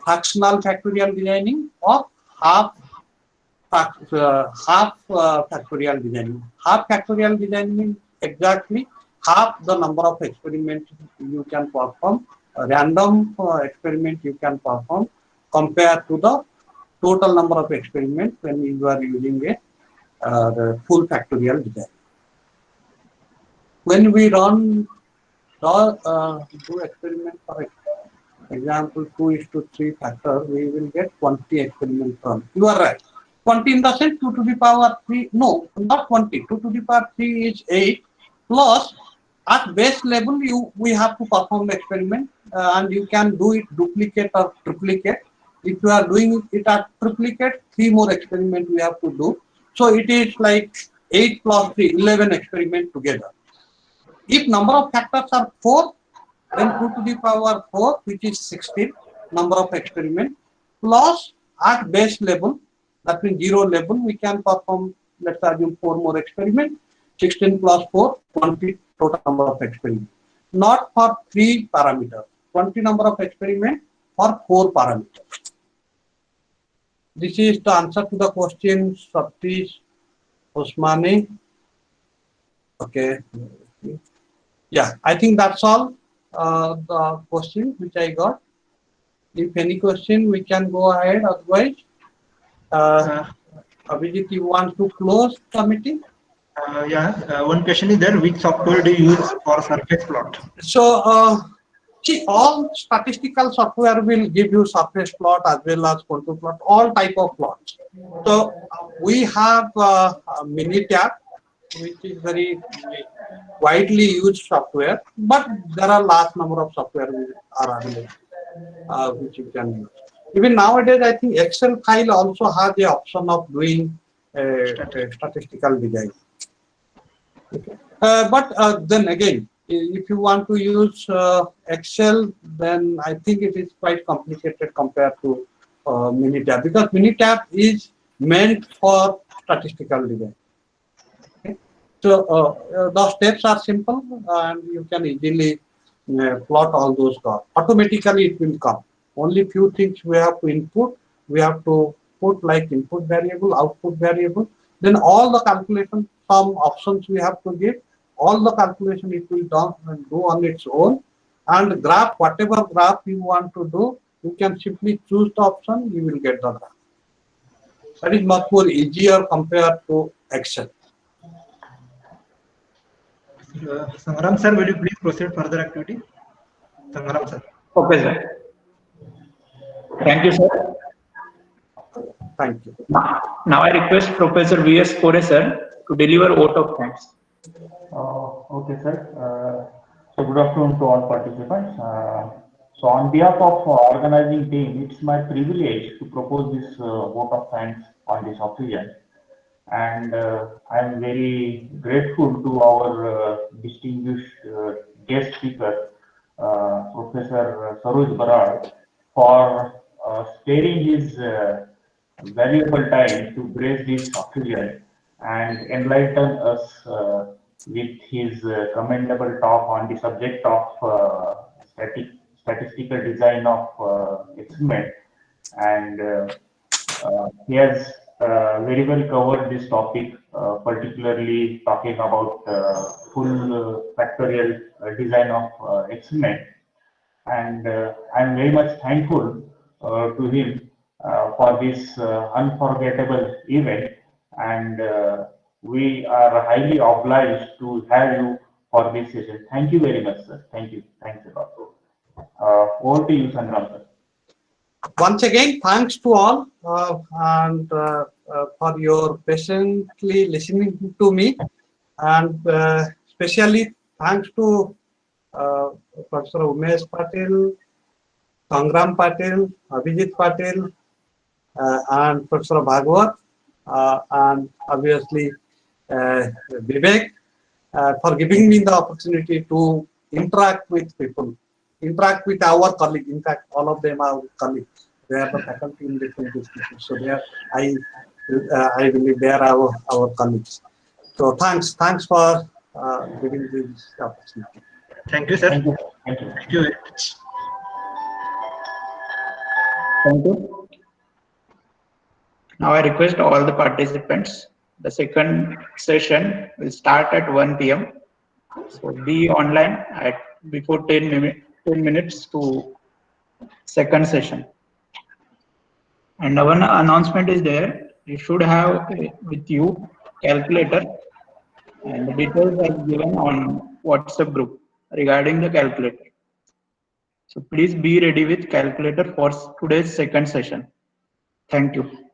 fractional factorial designing or half factorial designing. Half factorial designing exactly half the number of experiments you can perform, a random experiment you can perform compared to the total number of experiments when you are using the full factorial design. When we run do experiment for example 2:3 factor, we will get 20 experiment run. You are right. 20 in the sense 2 to the power 3. No, not 20. 2 to the power 3 is 8 plus at base level we have to perform the experiment and you can do it duplicate or triplicate. If you are doing it at triplicate, 3 more experiments we have to do. So it is like 8 plus 3, 11 experiments together. If number of factors are 4, then 2 to the power 4, which is 16 number of experiments, plus at base level, that means 0 level, we can perform, let's assume 4 more experiments, 16 plus 4, 20 total number of experiments. Not for 3 parameters, 20 number of experiments for 4 parameters. This is the answer to the question, Satish Osmani. Okay. Yeah, I think that's all the question which I got. If any question, we can go ahead. Otherwise, Abhijit, you want to close the meeting? One question is there. Which software do you use for surface plot? So, see, all statistical software will give you surface plot as well as contour plot, all type of plots. So, we have Minitab, which is very widely used software, but there are large number of software which are available, which you can use. Even nowadays, I think Excel file also has the option of doing statistical design. Okay. But then again, if you want to use Excel, then I think it is quite complicated compared to Minitab, because Minitab is meant for statistical design. Okay. So the steps are simple and you can easily plot all those graphs. Automatically it will come. Only few things we have to input. We have to put like input variable, output variable. Then all the calculation, some options we have to give. All the calculation it will do on its own. And graph, whatever graph you want to do, you can simply choose the option, you will get the graph. That is much more easier compared to Excel. Sangram sir, will you please proceed further activity? Sangram sir. Okay, sir. Thank you, sir. Thank you. Now I request Professor V.S. Kore, sir, to deliver vote of thanks. Okay, sir. So good afternoon to all participants. So on behalf of organizing team, it's my privilege to propose this vote of thanks on this occasion. And I am very grateful to our distinguished guest speaker, Professor Saroj Barad, for sparing his valuable time to grace this occasion and enlighten us with his commendable talk on the subject of statistical design of experiment. And he has very well covered this topic, particularly talking about full factorial design of experiment. And I'm very much thankful to him for this unforgettable event. And we are highly obliged to have you for this session. Thank you very much, sir. Thank you. Thanks a lot. Over to you, Sangram, sir. Once again, thanks to all and for your patiently listening to me, and especially thanks to Professor Umesh Patil, Sangram Patil, Abhijit Patil, and Professor Bhagwat, and obviously Vivek, for giving me the opportunity to interact with people, interact with our colleagues. In fact, all of them are colleagues. They are the faculty in different institutions. So they are, I believe they are our colleagues. So thanks for giving this opportunity. Thank you, sir. Thank you. Thank you. Thank you very much. Thank you. Now I request all the participants. The second session will start at 1 p.m. So be online at before 10 minutes to second session. And one announcement is there. You should have with you calculator, and the details are given on WhatsApp group regarding the calculator. So please be ready with calculator for today's second session. Thank you.